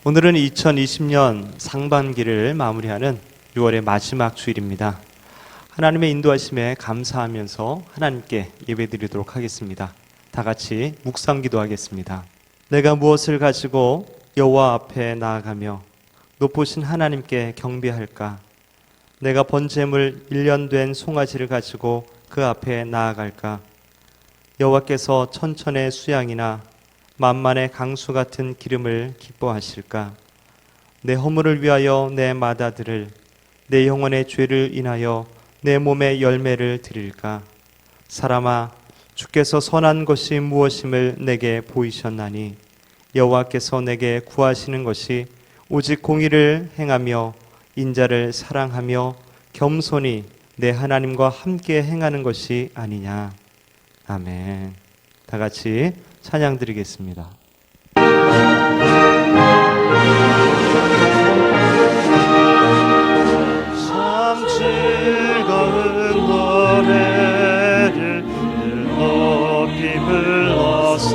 오늘은 2020년 상반기를 마무리하는 6월의 마지막 주일입니다. 하나님의 인도하심에 감사하면서 하나님께 예배드리도록 하겠습니다. 다 같이 묵상 기도하겠습니다. 내가 무엇을 가지고 여호와 앞에 나아가며 높으신 하나님께 경배할까? 내가 번제물 1년 된 송아지를 가지고 그 앞에 나아갈까? 여호와께서 천천의 수양이나 만만의 강수 같은 기름을 기뻐하실까? 내 허물을 위하여 내 마다들을, 내 영혼의 죄를 인하여 내 몸의 열매를 드릴까? 사람아, 주께서 선한 것이 무엇임을 내게 보이셨나니 여호와께서 내게 구하시는 것이 오직 공의를 행하며 인자를 사랑하며 겸손히 내 하나님과 함께 행하는 것이 아니냐. 아멘. 다 같이 찬양 드리겠습니다. 참 즐거운 노래를 늘 높이 불러서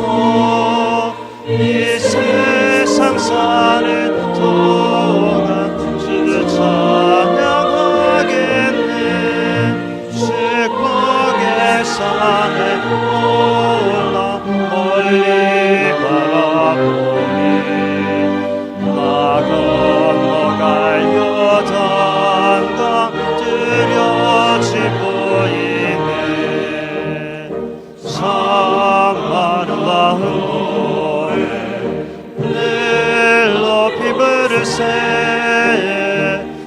이 세상 사는 동안 주 찬양하겠네. 축복의 산에 올라 멀리 바라보니 나 건너갈 요단강 두려지 보이네. 참 아름다운 노래 늘 높이 부르세.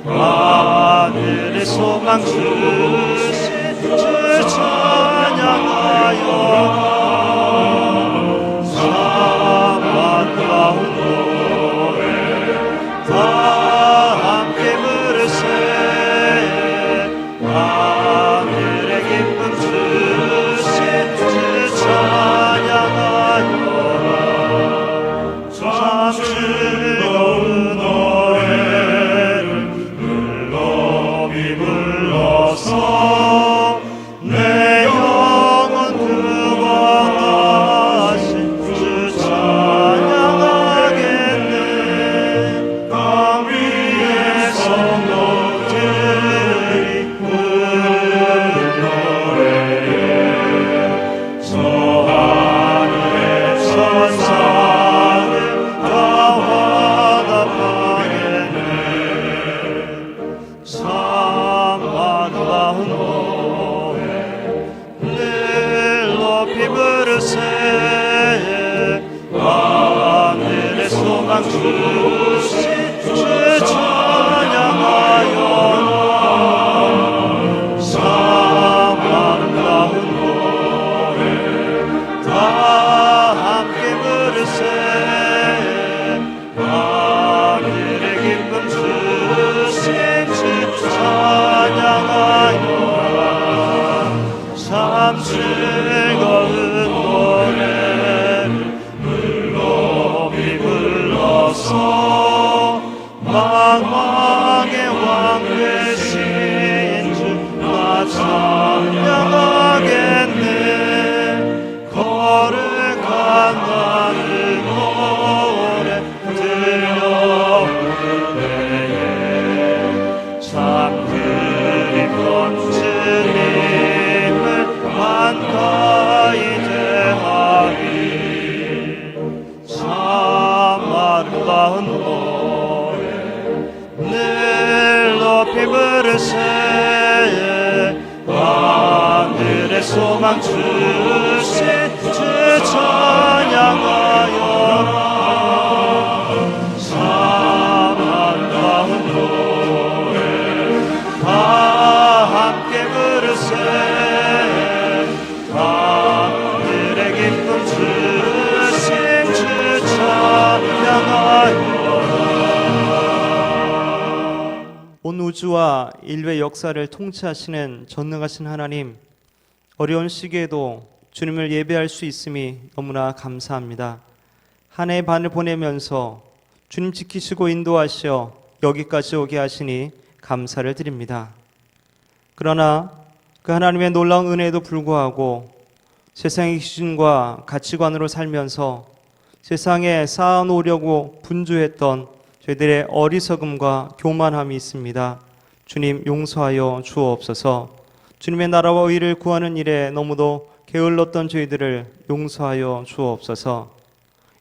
하늘의 소망 주신 주 찬양하여 하늘의 소망 주신 주 찬양하여 참 아름다운 노래 다 함께 부르세. 하늘의 기쁨 주신 주 찬양하여 참 즐거운 만왕의 왕 되신 주 나 찬양하겠네. 거룩한 하늘 노래 들려올 때에 참 그리운 주님을 반가이 대하리. 참 아름다운 노래 늘 높이 부르세. 하늘의 소망 주신 주 찬양하여 참 아름다운 노래 다 함께 부르세. 하늘의 기쁨 주신 주 찬양하여. 온 우주와 인류의 역사를 통치하시는 전능하신 하나님, 어려운 시기에도 주님을 예배할 수 있음이 너무나 감사합니다. 한 해의 반을 보내면서 주님 지키시고 인도하시어 여기까지 오게 하시니 감사를 드립니다. 그러나 그 하나님의 놀라운 은혜에도 불구하고 세상의 기준과 가치관으로 살면서 세상에 쌓아놓으려고 분주했던 저희들의 어리석음과 교만함이 있습니다. 주님 용서하여 주옵소서. 주님의 나라와 의를 구하는 일에 너무도 게을렀던 저희들을 용서하여 주옵소서.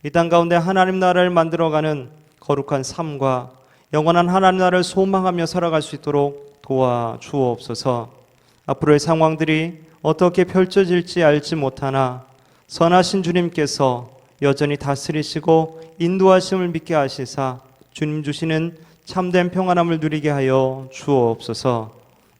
이 땅 가운데 하나님 나라를 만들어가는 거룩한 삶과 영원한 하나님 나라를 소망하며 살아갈 수 있도록 도와주옵소서. 앞으로의 상황들이 어떻게 펼쳐질지 알지 못하나 선하신 주님께서 여전히 다스리시고 인도하심을 믿게 하시사 주님 주시는 참된 평안함을 누리게 하여 주옵소서.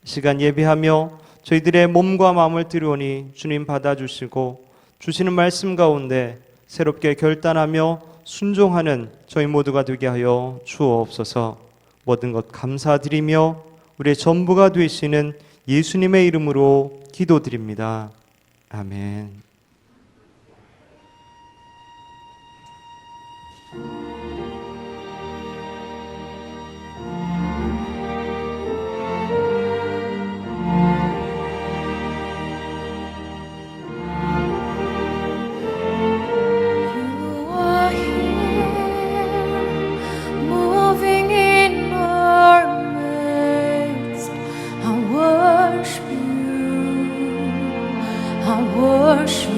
시간 예배하며 저희들의 몸과 마음을 드리오니 주님 받아주시고 주시는 말씀 가운데 새롭게 결단하며 순종하는 저희 모두가 되게 하여 주옵소서. 모든 것 감사드리며 우리의 전부가 되시는 예수님의 이름으로 기도드립니다. 아멘. worship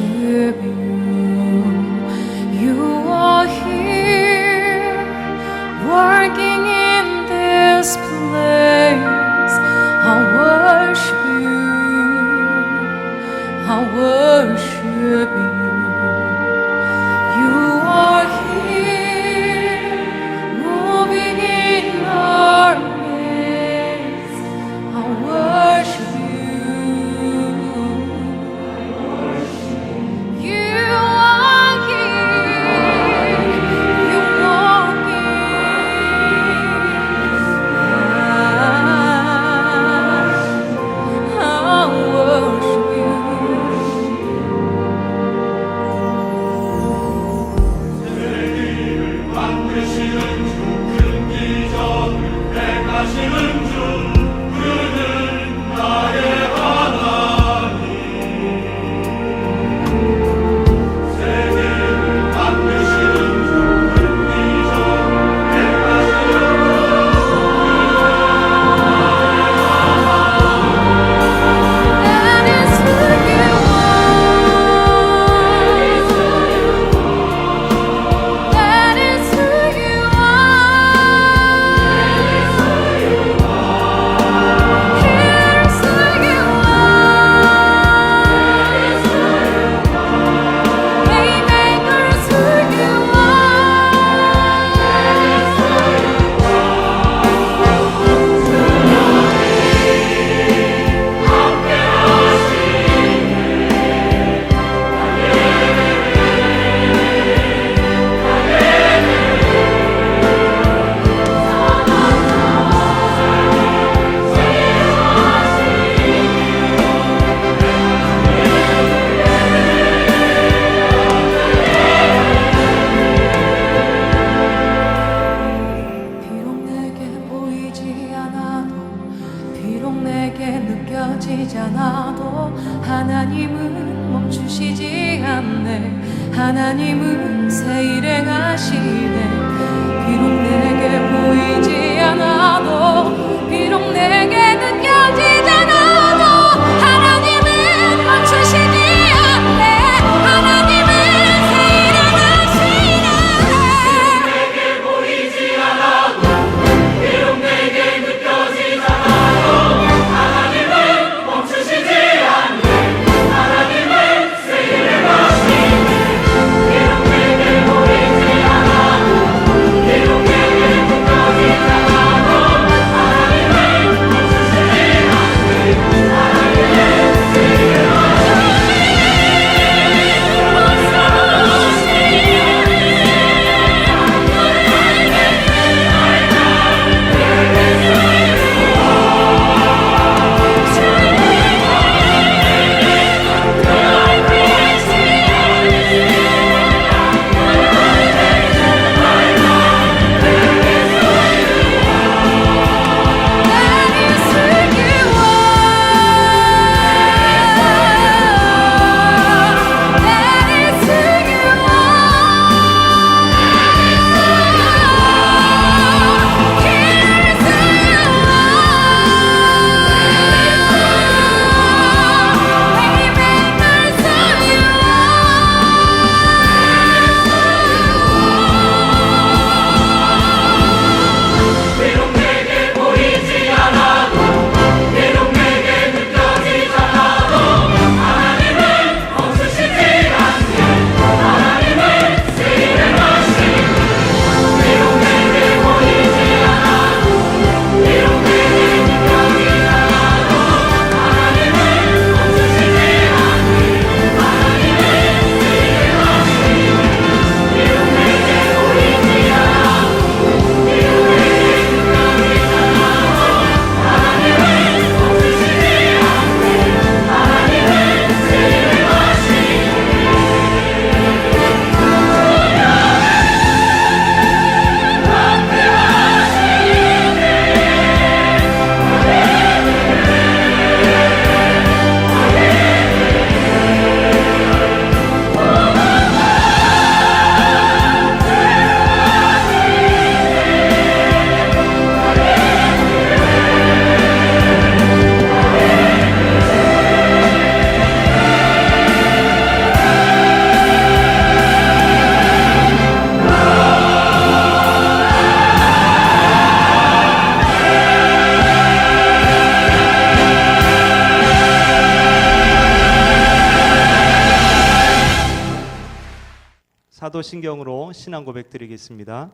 사도신경으로 신앙 고백 드리겠습니다.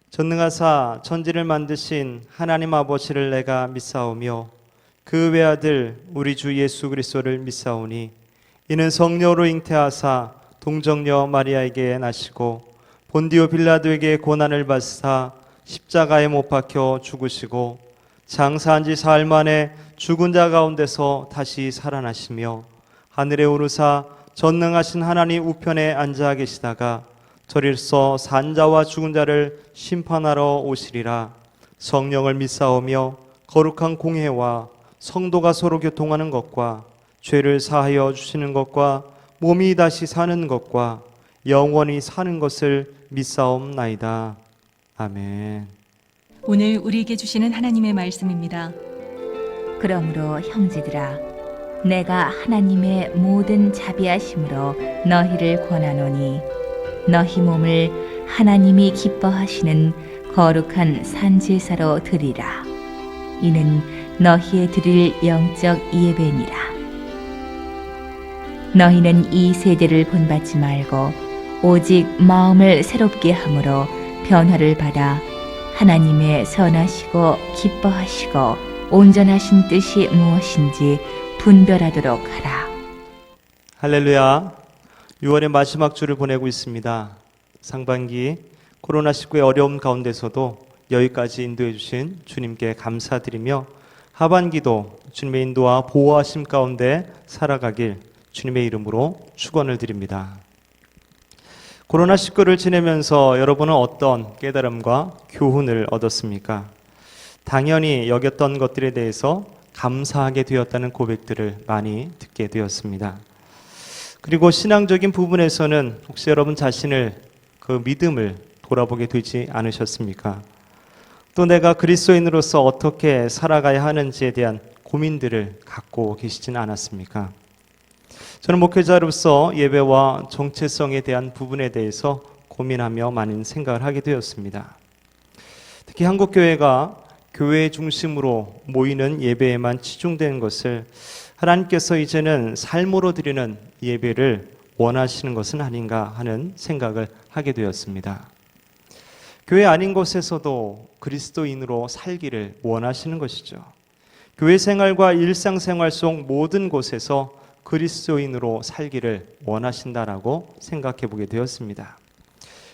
전능하사 천지를 만드신 하나님 아버지를 내가 믿사오며 그 외아들 우리 주 예수 그리스도를 믿사오니 이는 성령으로 잉태하사 동정녀 마리아에게 나시고 본디오 빌라도에게 고난을 받으사 십자가에 못 박혀 죽으시고 장사한 지 사흘 만에 죽은 자 가운데서 다시 살아나시며 하늘에 오르사 전능하신 하나님 우편에 앉아 계시다가 저리서 산 자와 죽은 자를 심판하러 오시리라. 성령을 믿사오며 거룩한 공회와 성도가 서로 교통하는 것과 죄를 사하여 주시는 것과 몸이 다시 사는 것과 영원히 사는 것을 믿사옵나이다. 아멘. 오늘 우리에게 주시는 하나님의 말씀입니다. 그러므로 형제들아, 내가 하나님의 모든 자비하심으로 너희를 권하노니 너희 몸을 하나님이 기뻐하시는 거룩한 산제사로 드리라. 이는 너희의 드릴 영적 예배니라. 너희는 이 세대를 본받지 말고 오직 마음을 새롭게 함으로 변화를 받아 하나님의 선하시고 기뻐하시고 온전하신 뜻이 무엇인지 분별하도록 하라. 할렐루야. 6월의 마지막 주를 보내고 있습니다. 상반기 코로나19의 어려움 가운데서도 여기까지 인도해 주신 주님께 감사드리며 하반기도 주님의 인도와 보호하심 가운데 살아가길 주님의 이름으로 축원을 드립니다. 코로나19를 지내면서 여러분은 어떤 깨달음과 교훈을 얻었습니까? 당연히 여겼던 것들에 대해서 감사하게 되었다는 고백들을 많이 듣게 되었습니다. 그리고 신앙적인 부분에서는 혹시 여러분 자신을 그 믿음을 돌아보게 되지 않으셨습니까? 또 내가 그리스도인으로서 어떻게 살아가야 하는지에 대한 고민들을 갖고 계시지는 않았습니까? 저는 목회자로서 예배와 정체성에 대한 부분에 대해서 고민하며 많은 생각을 하게 되었습니다. 특히 한국교회가 교회 중심으로 모이는 예배에만 치중되는 것을 하나님께서 이제는 삶으로 드리는 예배를 원하시는 것은 아닌가 하는 생각을 하게 되었습니다. 교회 아닌 곳에서도 그리스도인으로 살기를 원하시는 것이죠. 교회 생활과 일상생활 속 모든 곳에서 그리스도인으로 살기를 원하신다라고 생각해 보게 되었습니다.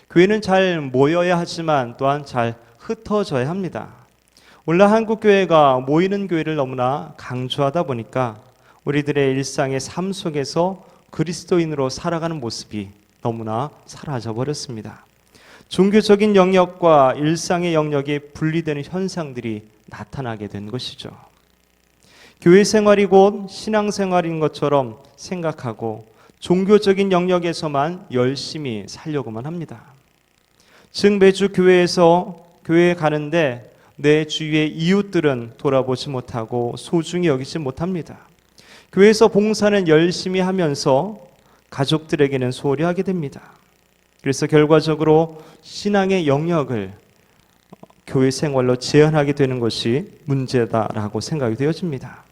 교회는 잘 모여야 하지만 또한 잘 흩어져야 합니다. 오늘 한국교회가 모이는 교회를 너무나 강조하다 보니까 우리들의 일상의 삶 속에서 그리스도인으로 살아가는 모습이 너무나 사라져 버렸습니다. 종교적인 영역과 일상의 영역이 분리되는 현상들이 나타나게 된 것이죠. 교회 생활이 곧 신앙생활인 것처럼 생각하고 종교적인 영역에서만 열심히 살려고만 합니다. 즉 매주 교회에 가는데 내 주위의 이웃들은 돌아보지 못하고 소중히 여기지 못합니다. 교회에서 봉사는 열심히 하면서 가족들에게는 소홀히 하게 됩니다. 그래서 결과적으로 신앙의 영역을 교회 생활로 제한하게 되는 것이 문제다라고 생각이 되어집니다.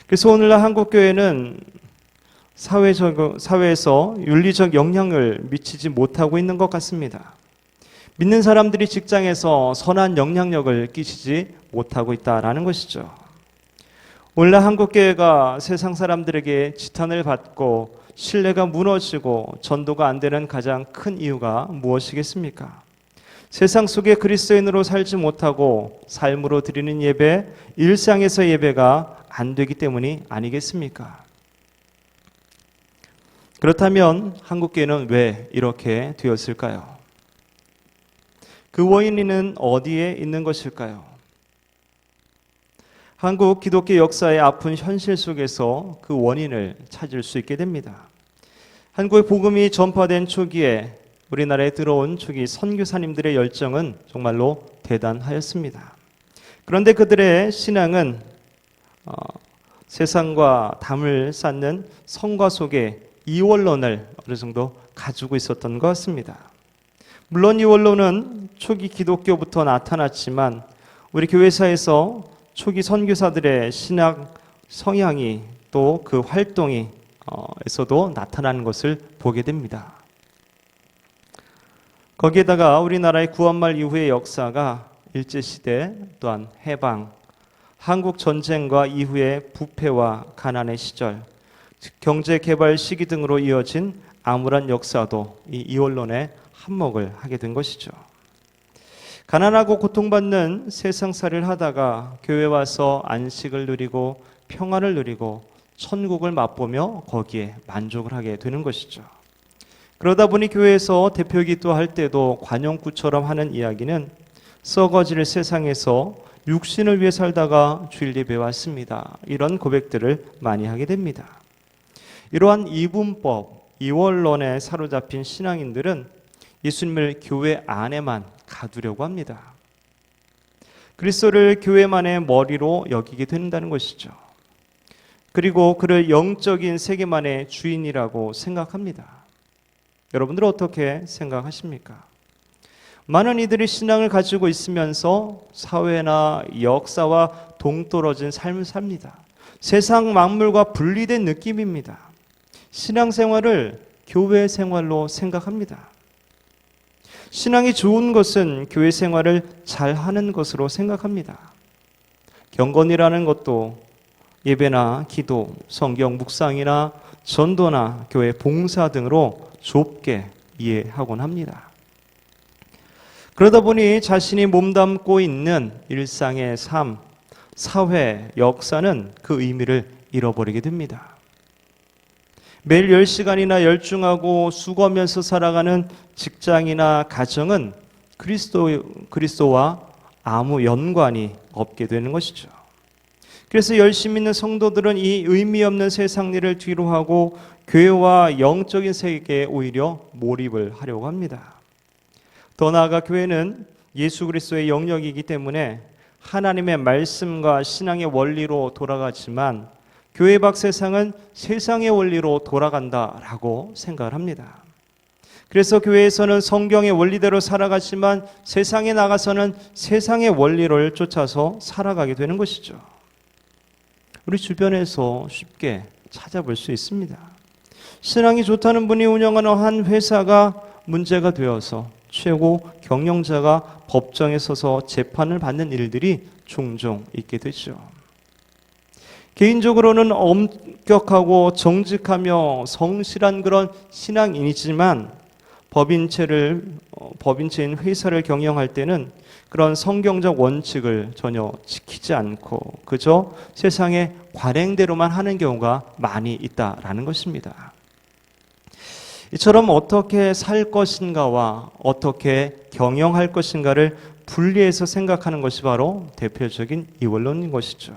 그래서 오늘날 한국교회는 사회에서 윤리적 영향을 미치지 못하고 있는 것 같습니다. 믿는 사람들이 직장에서 선한 영향력을 끼치지 못하고 있다라는 것이죠. 오늘날 한국교회가 세상 사람들에게 지탄을 받고 신뢰가 무너지고 전도가 안 되는 가장 큰 이유가 무엇이겠습니까? 세상 속에 그리스도인으로 살지 못하고 삶으로 드리는 예배, 일상에서 예배가 안 되기 때문이 아니겠습니까? 그렇다면 한국교회는 왜 이렇게 되었을까요? 그 원인은 어디에 있는 것일까요? 한국 기독교 역사의 아픈 현실 속에서 그 원인을 찾을 수 있게 됩니다. 한국의 복음이 전파된 초기에 우리나라에 들어온 초기 선교사님들의 열정은 정말로 대단하였습니다. 그런데 그들의 신앙은 세상과 담을 쌓는 성과 속에 이원론을 어느 정도 가지고 있었던 것 같습니다. 물론 이원론은 초기 기독교부터 나타났지만 우리 교회사에서 초기 선교사들의 신학 성향이 또 그 활동이 에서도 나타나는 것을 보게 됩니다. 거기에다가 우리나라의 구원말 이후의 역사가 일제시대 또한 해방, 한국 전쟁과 이후의 부패와 가난의 시절, 경제 개발 시기 등으로 이어진 암울한 역사도 이 이원론에 한몫을 하게 된 것이죠. 가난하고 고통받는 세상살이를 하다가 교회 와서 안식을 누리고 평안을 누리고 천국을 맛보며 거기에 만족을 하게 되는 것이죠. 그러다 보니 교회에서 대표기도 할 때도 관용구처럼 하는 이야기는 썩어질 세상에서 육신을 위해 살다가 주일 예배 왔습니다. 이런 고백들을 많이 하게 됩니다. 이러한 이분법, 이원론에 사로잡힌 신앙인들은 예수님을 교회 안에만 가두려고 합니다. 그리스도를 교회만의 머리로 여기게 된다는 것이죠. 그리고 그를 영적인 세계만의 주인이라고 생각합니다. 여러분들 어떻게 생각하십니까? 많은 이들이 신앙을 가지고 있으면서 사회나 역사와 동떨어진 삶을 삽니다. 세상 만물과 분리된 느낌입니다. 신앙생활을 교회 생활로 생각합니다. 신앙이 좋은 것은 교회 생활을 잘하는 것으로 생각합니다. 경건이라는 것도 예배나 기도, 성경 묵상이나 전도나 교회 봉사 등으로 좁게 이해하곤 합니다. 그러다 보니 자신이 몸담고 있는 일상의 삶, 사회, 역사는 그 의미를 잃어버리게 됩니다. 매일 10시간이나 열중하고 수고하면서 살아가는 직장이나 가정은 그리스도와 아무 연관이 없게 되는 것이죠. 그래서 열심히 있는 성도들은 이 의미 없는 세상 일을 뒤로 하고 교회와 영적인 세계에 오히려 몰입을 하려고 합니다. 더 나아가 교회는 예수 그리스도의 영역이기 때문에 하나님의 말씀과 신앙의 원리로 돌아가지만 교회 밖 세상은 세상의 원리로 돌아간다라고 생각을 합니다. 그래서 교회에서는 성경의 원리대로 살아가지만 세상에 나가서는 세상의 원리를 쫓아서 살아가게 되는 것이죠. 우리 주변에서 쉽게 찾아볼 수 있습니다. 신앙이 좋다는 분이 운영하는 한 회사가 문제가 되어서 최고 경영자가 법정에 서서 재판을 받는 일들이 종종 있게 되죠. 개인적으로는 엄격하고 정직하며 성실한 그런 신앙인이지만 법인체인 회사를 경영할 때는 그런 성경적 원칙을 전혀 지키지 않고 그저 세상의 관행대로만 하는 경우가 많이 있다라는 것입니다. 이처럼 어떻게 살 것인가와 어떻게 경영할 것인가를 분리해서 생각하는 것이 바로 대표적인 이원론인 것이죠.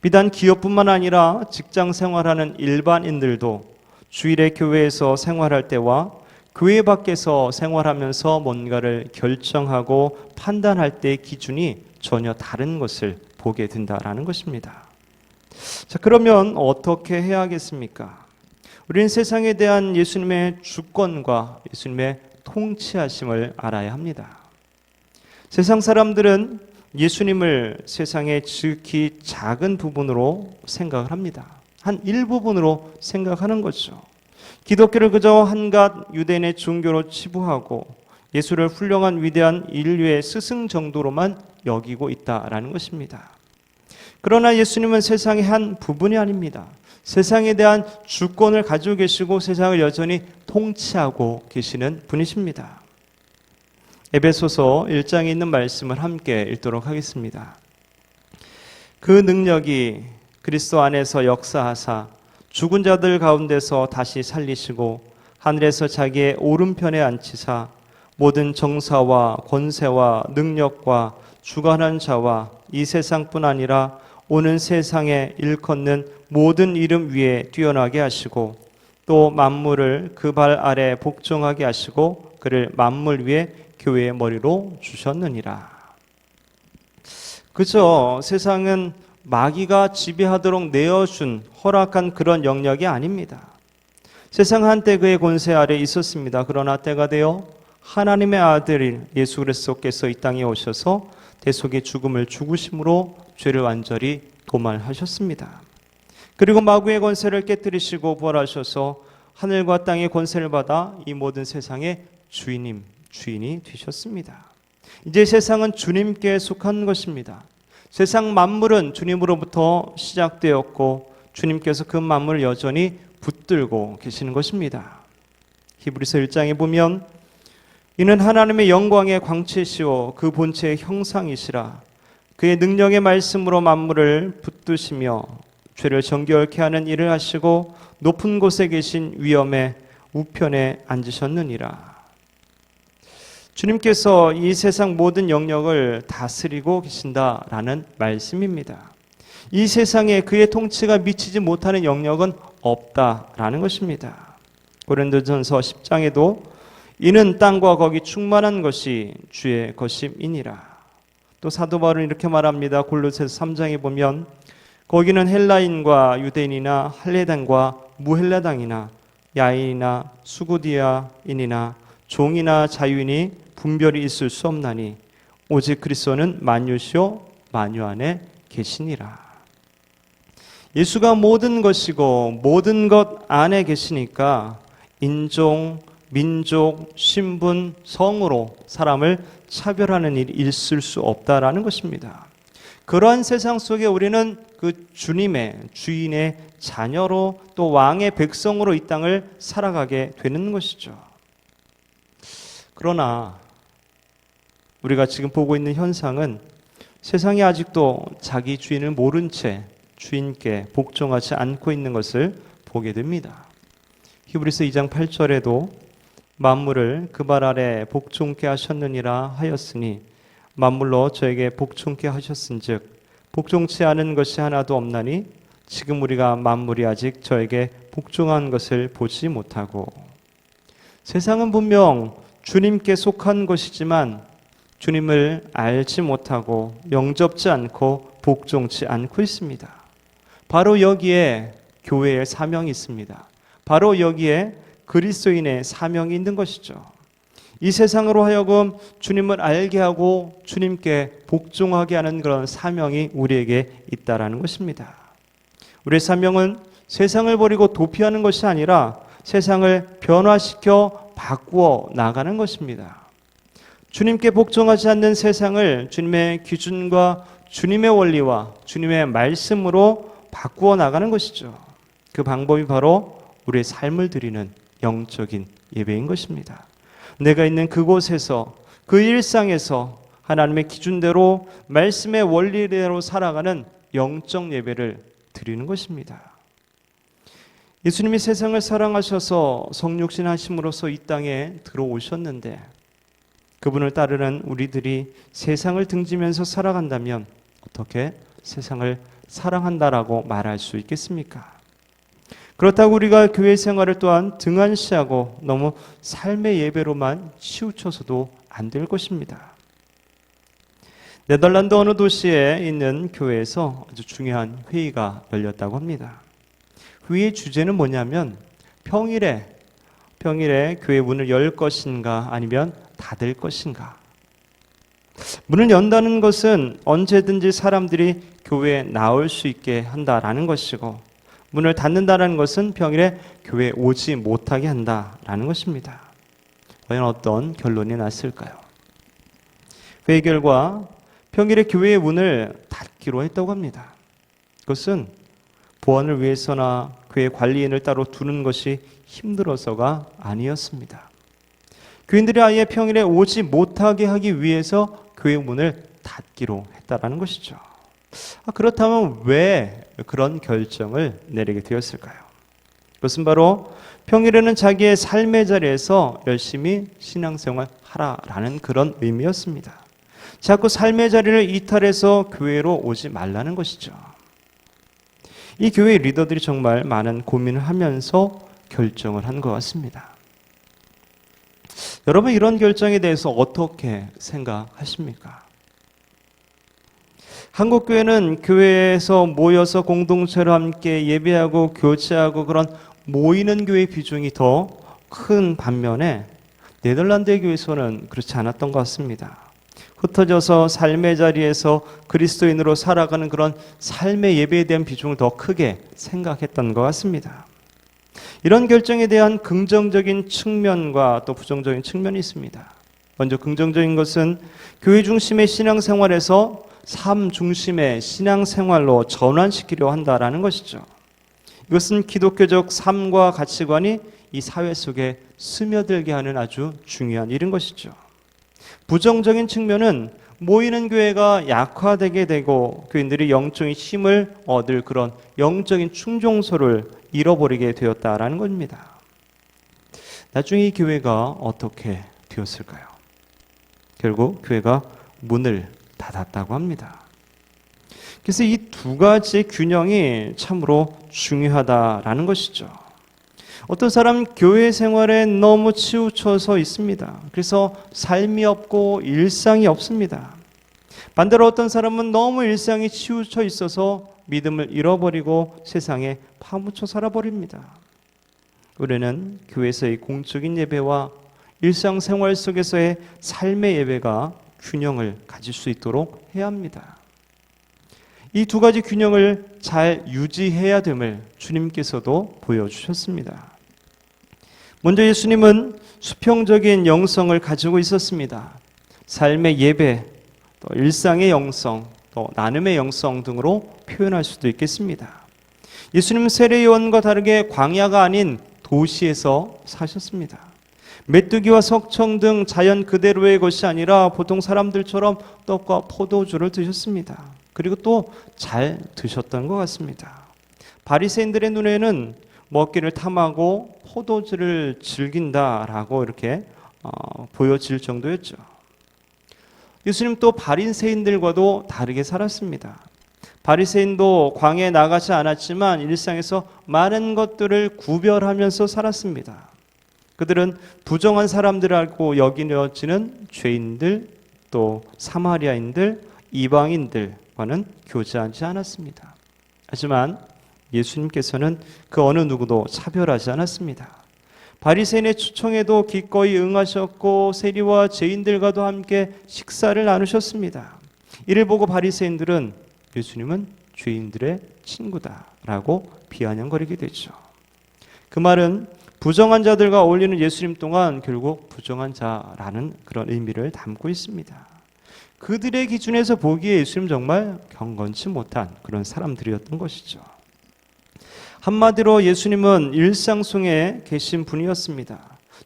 비단 기업뿐만 아니라 직장 생활하는 일반인들도 주일에 교회에서 생활할 때와 교회 밖에서 생활하면서 뭔가를 결정하고 판단할 때의 기준이 전혀 다른 것을 보게 된다라는 것입니다. 자, 그러면 어떻게 해야 하겠습니까? 우리는 세상에 대한 예수님의 주권과 예수님의 통치하심을 알아야 합니다. 세상 사람들은 예수님을 세상의 지극히 작은 부분으로 생각을 합니다. 한 일부분으로 생각하는 거죠. 기독교를 그저 한갓 유대인의 종교로 치부하고 예수를 훌륭한 위대한 인류의 스승 정도로만 여기고 있다라는 것입니다. 그러나 예수님은 세상의 한 부분이 아닙니다. 세상에 대한 주권을 가지고 계시고 세상을 여전히 통치하고 계시는 분이십니다. 에베소서 1장에 있는 말씀을 함께 읽도록 하겠습니다. 그 능력이 그리스도 안에서 역사하사 죽은 자들 가운데서 다시 살리시고 하늘에서 자기의 오른편에 앉히사 모든 정사와 권세와 능력과 주관하는 자와 이 세상뿐 아니라 오는 세상에 일컫는 모든 이름 위에 뛰어나게 하시고 또 만물을 그 발 아래 복종하게 하시고 그를 만물 위에 교회의 머리로 주셨느니라. 그저 세상은 마귀가 지배하도록 내어준 허락한 그런 영역이 아닙니다. 세상 한때 그의 권세 아래 있었습니다. 그러나 때가 되어 하나님의 아들인 예수 그리스도께서 이 땅에 오셔서 대속의 죽음을 죽으심으로 죄를 완전히 도말하셨습니다. 그리고 마귀의 권세를 깨뜨리시고 부활하셔서 하늘과 땅의 권세를 받아 이 모든 세상의 주인님 주인이 되셨습니다. 이제 세상은 주님께 속한 것입니다. 세상 만물은 주님으로부터 시작되었고 주님께서 그 만물을 여전히 붙들고 계시는 것입니다. 히브리서 1장에 보면 이는 하나님의 영광의 광채시오 그 본체의 형상이시라 그의 능력의 말씀으로 만물을 붙드시며 죄를 정결케 하는 일을 하시고 높은 곳에 계신 위엄의 우편에 앉으셨느니라. 주님께서 이 세상 모든 영역을 다스리고 계신다라는 말씀입니다. 이 세상에 그의 통치가 미치지 못하는 영역은 없다라는 것입니다. 고린도전서 10장에도 이는 땅과 거기 충만한 것이 주의 것임이니라. 또 사도 바울은 이렇게 말합니다. 골로새서 3장에 보면 거기는 헬라인과 유대인이나 할례당과 무헬라당이나 야인이나 수구디아인이나 종이나 자유인이 분별이 있을 수 없나니 오직 그리스도는 만유시요 만유 안에 계시니라. 예수가 모든 것이고 모든 것 안에 계시니까 인종, 민족, 신분, 성으로 사람을 차별하는 일이 있을 수 없다라는 것입니다. 그러한 세상 속에 우리는 그 주님의 주인의 자녀로 또 왕의 백성으로 이 땅을 살아가게 되는 것이죠. 그러나 우리가 지금 보고 있는 현상은 세상이 아직도 자기 주인을 모른 채 주인께 복종하지 않고 있는 것을 보게 됩니다. 히브리서 2장 8절에도 만물을 그 발 아래 복종케 하셨느니라 하였으니 만물로 저에게 복종케 하셨은즉 복종치 않은 것이 하나도 없나니 지금 우리가 만물이 아직 저에게 복종한 것을 보지 못하고 세상은 분명 주님께 속한 것이지만 주님을 알지 못하고 영접지 않고 복종치 않고 있습니다. 바로 여기에 교회의 사명이 있습니다. 바로 여기에 그리스도인의 사명이 있는 것이죠. 이 세상으로 하여금 주님을 알게 하고 주님께 복종하게 하는 그런 사명이 우리에게 있다라는 것입니다. 우리의 사명은 세상을 버리고 도피하는 것이 아니라 세상을 변화시켜 바꾸어 나가는 것입니다. 주님께 복종하지 않는 세상을 주님의 기준과 주님의 원리와 주님의 말씀으로 바꾸어 나가는 것이죠. 그 방법이 바로 우리의 삶을 드리는 영적인 예배인 것입니다. 내가 있는 그곳에서 그 일상에서 하나님의 기준대로 말씀의 원리대로 살아가는 영적 예배를 드리는 것입니다. 예수님이 세상을 사랑하셔서 성육신 하심으로써 이 땅에 들어오셨는데 그분을 따르는 우리들이 세상을 등지면서 살아간다면 어떻게 세상을 사랑한다라고 말할 수 있겠습니까? 그렇다고 우리가 교회 생활을 또한 등한시하고 너무 삶의 예배로만 치우쳐서도 안 될 것입니다. 네덜란드 어느 도시에 있는 교회에서 아주 중요한 회의가 열렸다고 합니다. 회의의 주제는 뭐냐면 평일에 교회 문을 열 것인가 아니면 닫을 것인가. 문을 연다는 것은 언제든지 사람들이 교회에 나올 수 있게 한다라는 것이고 문을 닫는다는 것은 평일에 교회에 오지 못하게 한다라는 것입니다. 과연 어떤 결론이 났을까요? 회의 결과 평일에 교회의 문을 닫기로 했다고 합니다. 그것은 보안을 위해서나 교회 관리인을 따로 두는 것이 힘들어서가 아니었습니다. 교인들이 아예 평일에 오지 못하게 하기 위해서 교회 문을 닫기로 했다라는 것이죠. 그렇다면 왜 그런 결정을 내리게 되었을까요? 그것은 바로 평일에는 자기의 삶의 자리에서 열심히 신앙생활 하라라는 그런 의미였습니다. 자꾸 삶의 자리를 이탈해서 교회로 오지 말라는 것이죠. 이 교회 리더들이 정말 많은 고민을 하면서 결정을 한 것 같습니다. 여러분 이런 결정에 대해서 어떻게 생각하십니까? 한국교회는 교회에서 모여서 공동체로 함께 예배하고 교제하고 그런 모이는 교회 비중이 더 큰 반면에 네덜란드의 교회에서는 그렇지 않았던 것 같습니다. 흩어져서 삶의 자리에서 그리스도인으로 살아가는 그런 삶의 예배에 대한 비중을 더 크게 생각했던 것 같습니다. 이런 결정에 대한 긍정적인 측면과 또 부정적인 측면이 있습니다. 먼저 긍정적인 것은 교회 중심의 신앙생활에서 삶 중심의 신앙생활로 전환시키려 한다라는 것이죠. 이것은 기독교적 삶과 가치관이 이 사회 속에 스며들게 하는 아주 중요한 일인 것이죠. 부정적인 측면은 모이는 교회가 약화되게 되고 교인들이 영적인 힘을 얻을 그런 영적인 충종소를 잃어버리게 되었다라는 겁니다. 나중에 이 교회가 어떻게 되었을까요? 결국 교회가 문을 닫았다고 합니다. 그래서 이 두 가지 균형이 참으로 중요하다라는 것이죠. 어떤 사람 교회 생활에 너무 치우쳐서 있습니다. 그래서 삶이 없고 일상이 없습니다. 반대로 어떤 사람은 너무 일상이 치우쳐 있어서 믿음을 잃어버리고 세상에 파묻혀 살아버립니다. 우리는 교회에서의 공적인 예배와 일상생활 속에서의 삶의 예배가 균형을 가질 수 있도록 해야 합니다. 이 두 가지 균형을 잘 유지해야 됨을 주님께서도 보여주셨습니다. 먼저 예수님은 수평적인 영성을 가지고 있었습니다. 삶의 예배, 또 일상의 영성, 또 나눔의 영성 등으로 표현할 수도 있겠습니다. 예수님은 세례요한과 다르게 광야가 아닌 도시에서 사셨습니다. 메뚜기와 석청 등 자연 그대로의 것이 아니라 보통 사람들처럼 떡과 포도주를 드셨습니다. 그리고 또 잘 드셨던 것 같습니다. 바리새인들의 눈에는 먹기를 탐하고 포도주를 즐긴다라고 이렇게 보여질 정도였죠. 예수님 또 바리새인들과도 다르게 살았습니다. 바리새인도 광야에 나가지 않았지만 일상에서 많은 것들을 구별하면서 살았습니다. 그들은 부정한 사람들이라고 여겨지는 죄인들, 또 사마리아인들, 이방인들과는 교제하지 않았습니다. 하지만 예수님께서는 그 어느 누구도 차별하지 않았습니다. 바리새인의 초청에도 기꺼이 응하셨고 세리와 죄인들과도 함께 식사를 나누셨습니다. 이를 보고 바리새인들은 예수님은 죄인들의 친구다라고 비아냥거리게 되죠. 그 말은 부정한 자들과 어울리는 예수님 동안 결국 부정한 자라는 그런 의미를 담고 있습니다. 그들의 기준에서 보기에 예수님 정말 경건치 못한 그런 사람들이었던 것이죠. 한마디로 예수님은 일상 속에 계신 분이었습니다.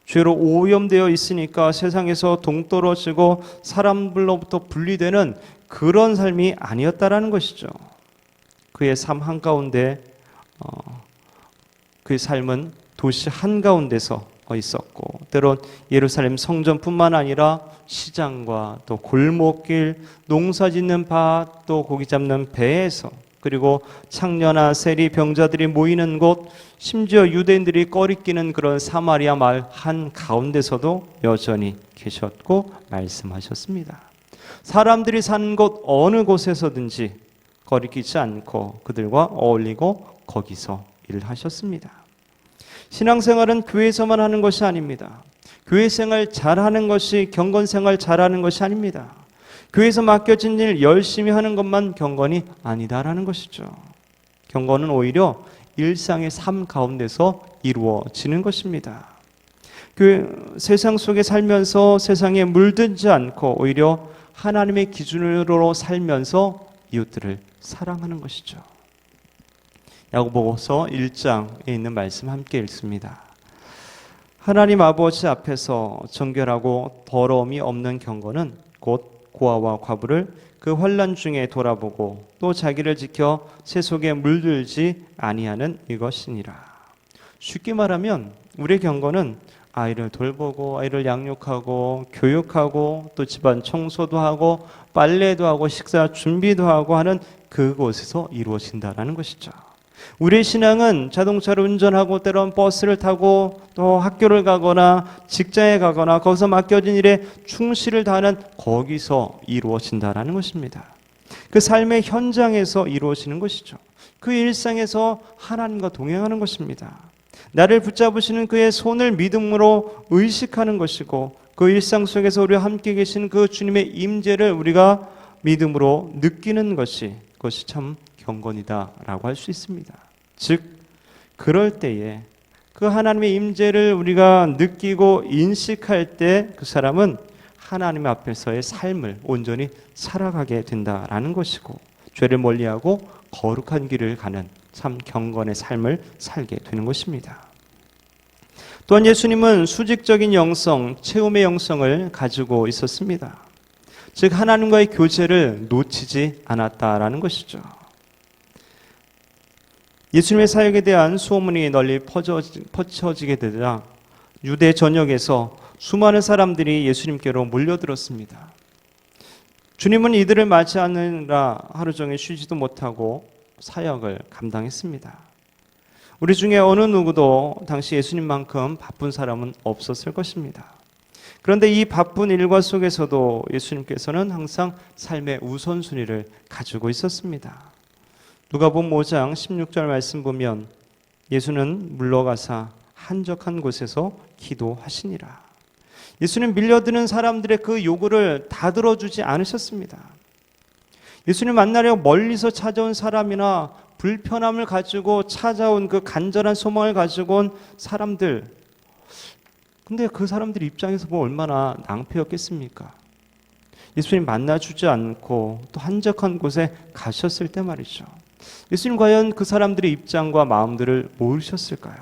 죄로 오염되어 있으니까 세상에서 동떨어지고 사람들로부터 분리되는 그런 삶이 아니었다라는 것이죠. 그의 삶 한가운데 그의 삶은 도시 한가운데서 있었고 때론 예루살렘 성전뿐만 아니라 시장과 또 골목길, 농사짓는 밭, 또 고기 잡는 배에서 그리고 창녀나 세리, 병자들이 모이는 곳, 심지어 유대인들이 꺼리끼는 그런 사마리아 마을 한가운데서도 여전히 계셨고 말씀하셨습니다. 사람들이 사는 곳 어느 곳에서든지 거리끼지 않고 그들과 어울리고 거기서 일을 하셨습니다. 신앙생활은 교회에서만 하는 것이 아닙니다. 교회생활 잘하는 것이 경건생활 잘하는 것이 아닙니다. 교회에서 맡겨진 일 열심히 하는 것만 경건이 아니다라는 것이죠. 경건은 오히려 일상의 삶 가운데서 이루어지는 것입니다. 세상 속에 살면서 세상에 물들지 않고 오히려 하나님의 기준으로 살면서 이웃들을 사랑하는 것이죠. 야고보서 1장에 있는 말씀 함께 읽습니다. 하나님 아버지 앞에서 정결하고 더러움이 없는 경건은 곧 고아와 과부를 그 환난 중에 돌아보고 또 자기를 지켜 새 속에 물들지 아니하는 이것이니라. 쉽게 말하면 우리의 경건은 아이를 돌보고 아이를 양육하고 교육하고 또 집안 청소도 하고 빨래도 하고 식사 준비도 하고 하는 그곳에서 이루어진다라는 것이죠. 우리의 신앙은 자동차를 운전하고 때론 버스를 타고 또 학교를 가거나 직장에 가거나 거기서 맡겨진 일에 충실을 다하는 거기서 이루어진다라는 것입니다. 그 삶의 현장에서 이루어지는 것이죠. 그 일상에서 하나님과 동행하는 것입니다. 나를 붙잡으시는 그의 손을 믿음으로 의식하는 것이고 그 일상 속에서 우리와 함께 계신 그 주님의 임재를 우리가 믿음으로 느끼는 것이 그것이 참 경건이다라고 할 수 있습니다. 즉 그럴 때에 그 하나님의 임재를 우리가 느끼고 인식할 때 그 사람은 하나님 앞에서의 삶을 온전히 살아가게 된다라는 것이고, 죄를 멀리하고 거룩한 길을 가는 참 경건의 삶을 살게 되는 것입니다. 또한 예수님은 수직적인 영성, 체험의 영성을 가지고 있었습니다. 즉 하나님과의 교제를 놓치지 않았다라는 것이죠. 예수님의 사역에 대한 소문이 널리 퍼져지게 되자 유대 전역에서 수많은 사람들이 예수님께로 몰려들었습니다. 주님은 이들을 맞이하느라 하루 종일 쉬지도 못하고 사역을 감당했습니다. 우리 중에 어느 누구도 당시 예수님만큼 바쁜 사람은 없었을 것입니다. 그런데 이 바쁜 일과 속에서도 예수님께서는 항상 삶의 우선순위를 가지고 있었습니다. 누가복음 5장 16절 말씀 보면 예수는 물러가사 한적한 곳에서 기도하시니라. 예수님 밀려드는 사람들의 그 요구를 다 들어주지 않으셨습니다. 예수님 만나려 멀리서 찾아온 사람이나 불편함을 가지고 찾아온 그 간절한 소망을 가지고 온 사람들, 근데 그 사람들 입장에서 뭐 얼마나 낭패였겠습니까? 예수님 만나주지 않고 또 한적한 곳에 가셨을 때 말이죠. 예수님 과연 그 사람들의 입장과 마음들을 모르셨을까요?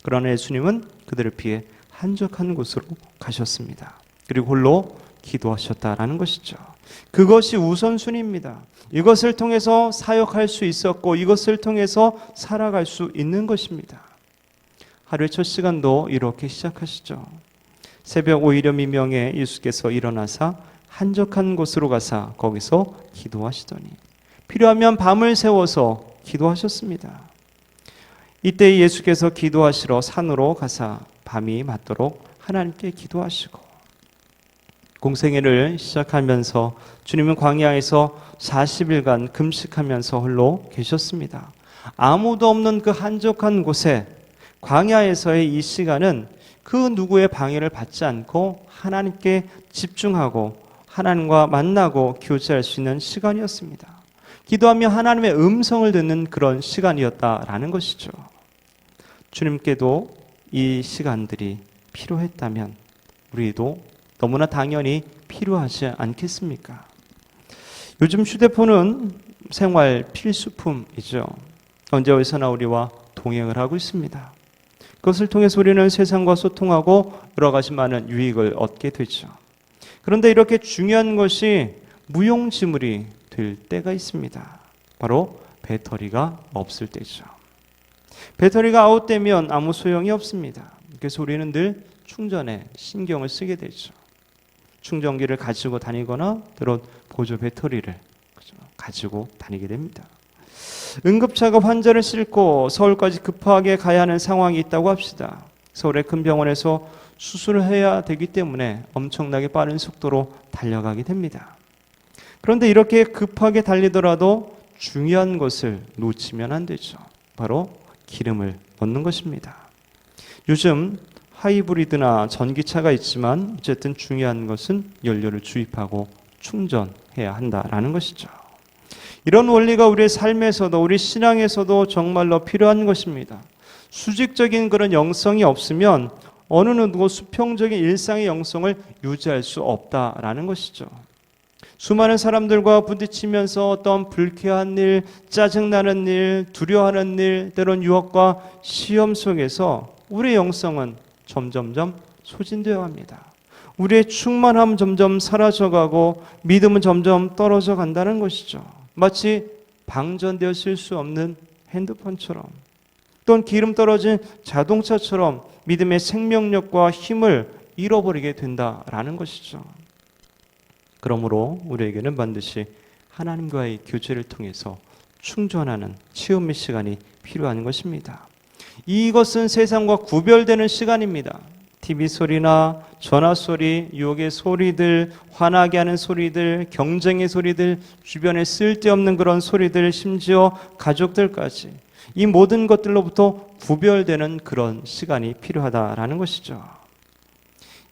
그러나 예수님은 그들을 피해 한적한 곳으로 가셨습니다. 그리고 홀로 기도하셨다라는 것이죠. 그것이 우선순위입니다. 이것을 통해서 사역할 수 있었고 이것을 통해서 살아갈 수 있는 것입니다. 하루의 첫 시간도 이렇게 시작하시죠. 새벽 오히려 미명에 예수께서 일어나사 한적한 곳으로 가사 거기서 기도하시더니 필요하면 밤을 새워서 기도하셨습니다. 이때 예수께서 기도하시러 산으로 가사 밤이 맞도록 하나님께 기도하시고 공생애를 시작하면서 주님은 광야에서 40일간 금식하면서 홀로 계셨습니다. 아무도 없는 그 한적한 곳에 광야에서의 이 시간은 그 누구의 방해를 받지 않고 하나님께 집중하고 하나님과 만나고 교제할 수 있는 시간이었습니다. 기도하며 하나님의 음성을 듣는 그런 시간이었다라는 것이죠. 주님께도 이 시간들이 필요했다면 우리도 너무나 당연히 필요하지 않겠습니까? 요즘 휴대폰은 생활 필수품이죠. 언제 어디서나 우리와 동행을 하고 있습니다. 그것을 통해서 우리는 세상과 소통하고 여러 가지 많은 유익을 얻게 되죠. 그런데 이렇게 중요한 것이 무용지물이 될 때가 있습니다. 바로 배터리가 없을 때죠. 배터리가 아웃되면 아무 소용이 없습니다. 그래서 우리는 늘 충전에 신경을 쓰게 되죠. 충전기를 가지고 다니거나 때론 보조 배터리를 가지고 다니게 됩니다. 응급차가 환자를 싣고 서울까지 급하게 가야 하는 상황이 있다고 합시다. 서울의 큰 병원에서 수술을 해야 되기 때문에 엄청나게 빠른 속도로 달려가게 됩니다. 그런데 이렇게 급하게 달리더라도 중요한 것을 놓치면 안 되죠. 바로 기름을 넣는 것입니다. 요즘 하이브리드나 전기차가 있지만 어쨌든 중요한 것은 연료를 주입하고 충전해야 한다라는 것이죠. 이런 원리가 우리의 삶에서도 우리 신앙에서도 정말로 필요한 것입니다. 수직적인 그런 영성이 없으면 어느 누구 수평적인 일상의 영성을 유지할 수 없다라는 것이죠. 수많은 사람들과 부딪히면서 어떤 불쾌한 일, 짜증나는 일, 두려워하는 일, 때론 유혹과 시험 속에서 우리의 영성은 점점점 소진되어 갑니다. 우리의 충만함은 점점 사라져가고 믿음은 점점 떨어져 간다는 것이죠. 마치 방전되어 쓸 수 없는 핸드폰처럼 또는 기름 떨어진 자동차처럼 믿음의 생명력과 힘을 잃어버리게 된다라는 것이죠. 그러므로 우리에게는 반드시 하나님과의 교제를 통해서 충전하는 체험의 시간이 필요한 것입니다. 이것은 세상과 구별되는 시간입니다. TV 소리나 전화 소리, 유혹의 소리들, 화나게 하는 소리들, 경쟁의 소리들, 주변에 쓸데없는 그런 소리들, 심지어 가족들까지 이 모든 것들로부터 구별되는 그런 시간이 필요하다라는 것이죠.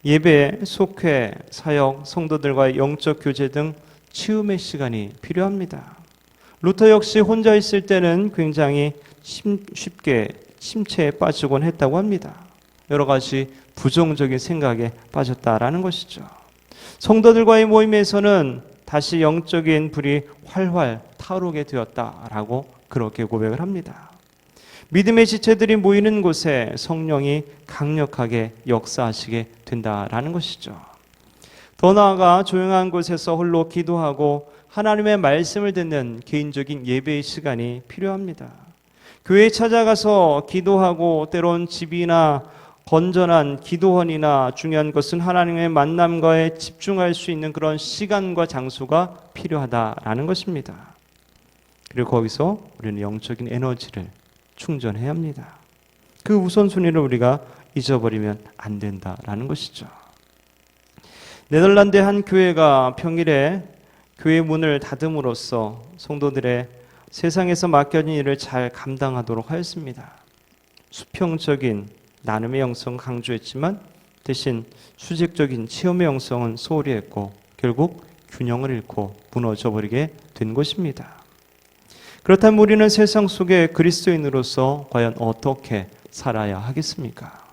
예배, 속회, 사역, 성도들과의 영적 교제 등 치유의 시간이 필요합니다. 루터 역시 혼자 있을 때는 굉장히 쉽게 침체에 빠지곤 했다고 합니다. 여러 가지 부정적인 생각에 빠졌다라는 것이죠. 성도들과의 모임에서는 다시 영적인 불이 활활 타오르게 되었다라고 그렇게 고백을 합니다. 믿음의 지체들이 모이는 곳에 성령이 강력하게 역사하시게 된다라는 것이죠. 더 나아가 조용한 곳에서 홀로 기도하고 하나님의 말씀을 듣는 개인적인 예배의 시간이 필요합니다. 교회에 찾아가서 기도하고 때론 집이나 건전한 기도원이나 중요한 것은 하나님의 만남과에 집중할 수 있는 그런 시간과 장소가 필요하다라는 것입니다. 그리고 거기서 우리는 영적인 에너지를 충전해야 합니다. 그 우선순위를 우리가 잊어버리면 안 된다라는 것이죠. 네덜란드의 한 교회가 평일에 교회 문을 닫음으로써 성도들의 세상에서 맡겨진 일을 잘 감당하도록 하였습니다. 수평적인 나눔의 영성을 강조했지만 대신 수직적인 체험의 영성은 소홀히 했고 결국 균형을 잃고 무너져 버리게 된 것입니다. 그렇다면 우리는 세상 속에 그리스도인으로서 과연 어떻게 살아야 하겠습니까?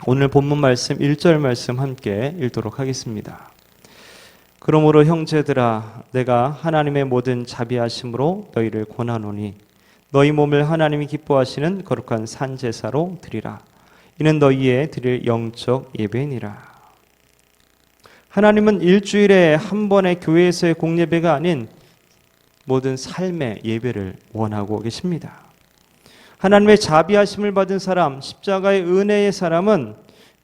오늘 본문 말씀 1절 말씀 함께 읽도록 하겠습니다. 그러므로 형제들아 내가 하나님의 모든 자비하심으로 너희를 권하노니 너희 몸을 하나님이 기뻐하시는 거룩한 산제사로 드리라. 이는 너희의 드릴 영적 예배니라. 하나님은 일주일에 한 번의 교회에서의 공예배가 아닌 모든 삶의 예배를 원하고 계십니다. 하나님의 자비하심을 받은 사람, 십자가의 은혜의 사람은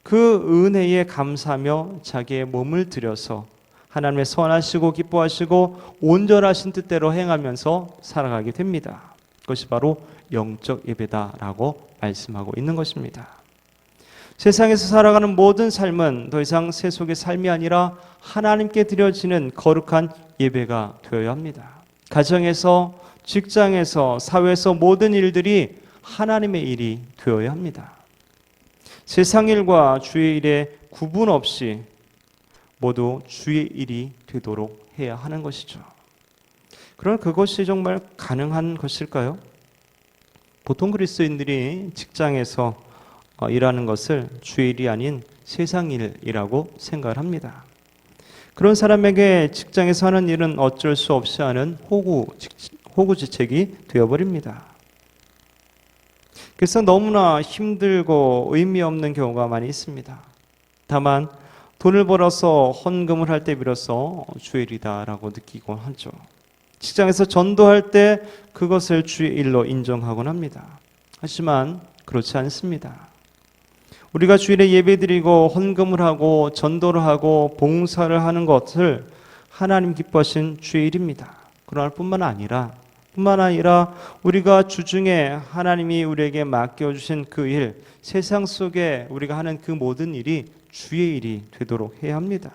그 은혜에 감사하며 자기의 몸을 들여서 하나님의 선하시고 기뻐하시고 온전하신 뜻대로 행하면서 살아가게 됩니다. 그것이 바로 영적 예배다라고 말씀하고 있는 것입니다. 세상에서 살아가는 모든 삶은 더 이상 세속의 삶이 아니라 하나님께 드려지는 거룩한 예배가 되어야 합니다. 가정에서, 직장에서, 사회에서 모든 일들이 하나님의 일이 되어야 합니다. 세상 일과 주의 일에 구분 없이 모두 주의 일이 되도록 해야 하는 것이죠. 그러나 그것이 정말 가능한 것일까요? 보통 그리스도인들이 직장에서 일하는 것을 주의 일이 아닌 세상 일이라고 생각을 합니다. 그런 사람에게 직장에서 하는 일은 어쩔 수 없이 하는 호구지책이 되어버립니다. 그래서 너무나 힘들고 의미 없는 경우가 많이 있습니다. 다만 돈을 벌어서 헌금을 할 때 비로소 주의 일이다라고 느끼곤 하죠. 직장에서 전도할 때 그것을 주의 일로 인정하곤 합니다. 하지만 그렇지 않습니다. 우리가 주일에 예배드리고 헌금을 하고 전도를 하고 봉사를 하는 것을 하나님 기뻐하신 주의 일입니다. 그럴 뿐만 아니라 우리가 주중에 하나님이 우리에게 맡겨주신 그 일, 세상 속에 우리가 하는 그 모든 일이 주의 일이 되도록 해야 합니다.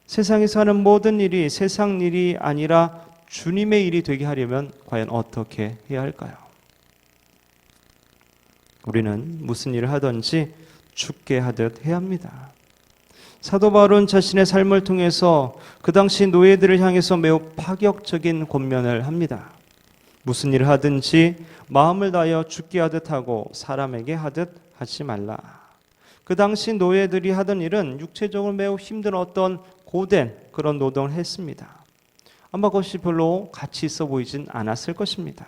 세상에서 하는 모든 일이 세상 일이 아니라 주님의 일이 되게 하려면 과연 어떻게 해야 할까요? 우리는 무슨 일을 하든지 죽게 하듯 해야 합니다. 사도 바울은 자신의 삶을 통해서 그 당시 노예들을 향해서 매우 파격적인 권면을 합니다. 무슨 일을 하든지 마음을 다하여 죽게 하듯 하고 사람에게 하듯 하지 말라. 그 당시 노예들이 하던 일은 육체적으로 매우 힘든 어떤 고된 그런 노동을 했습니다. 아마 그것이 별로 가치 있어 보이진 않았을 것입니다.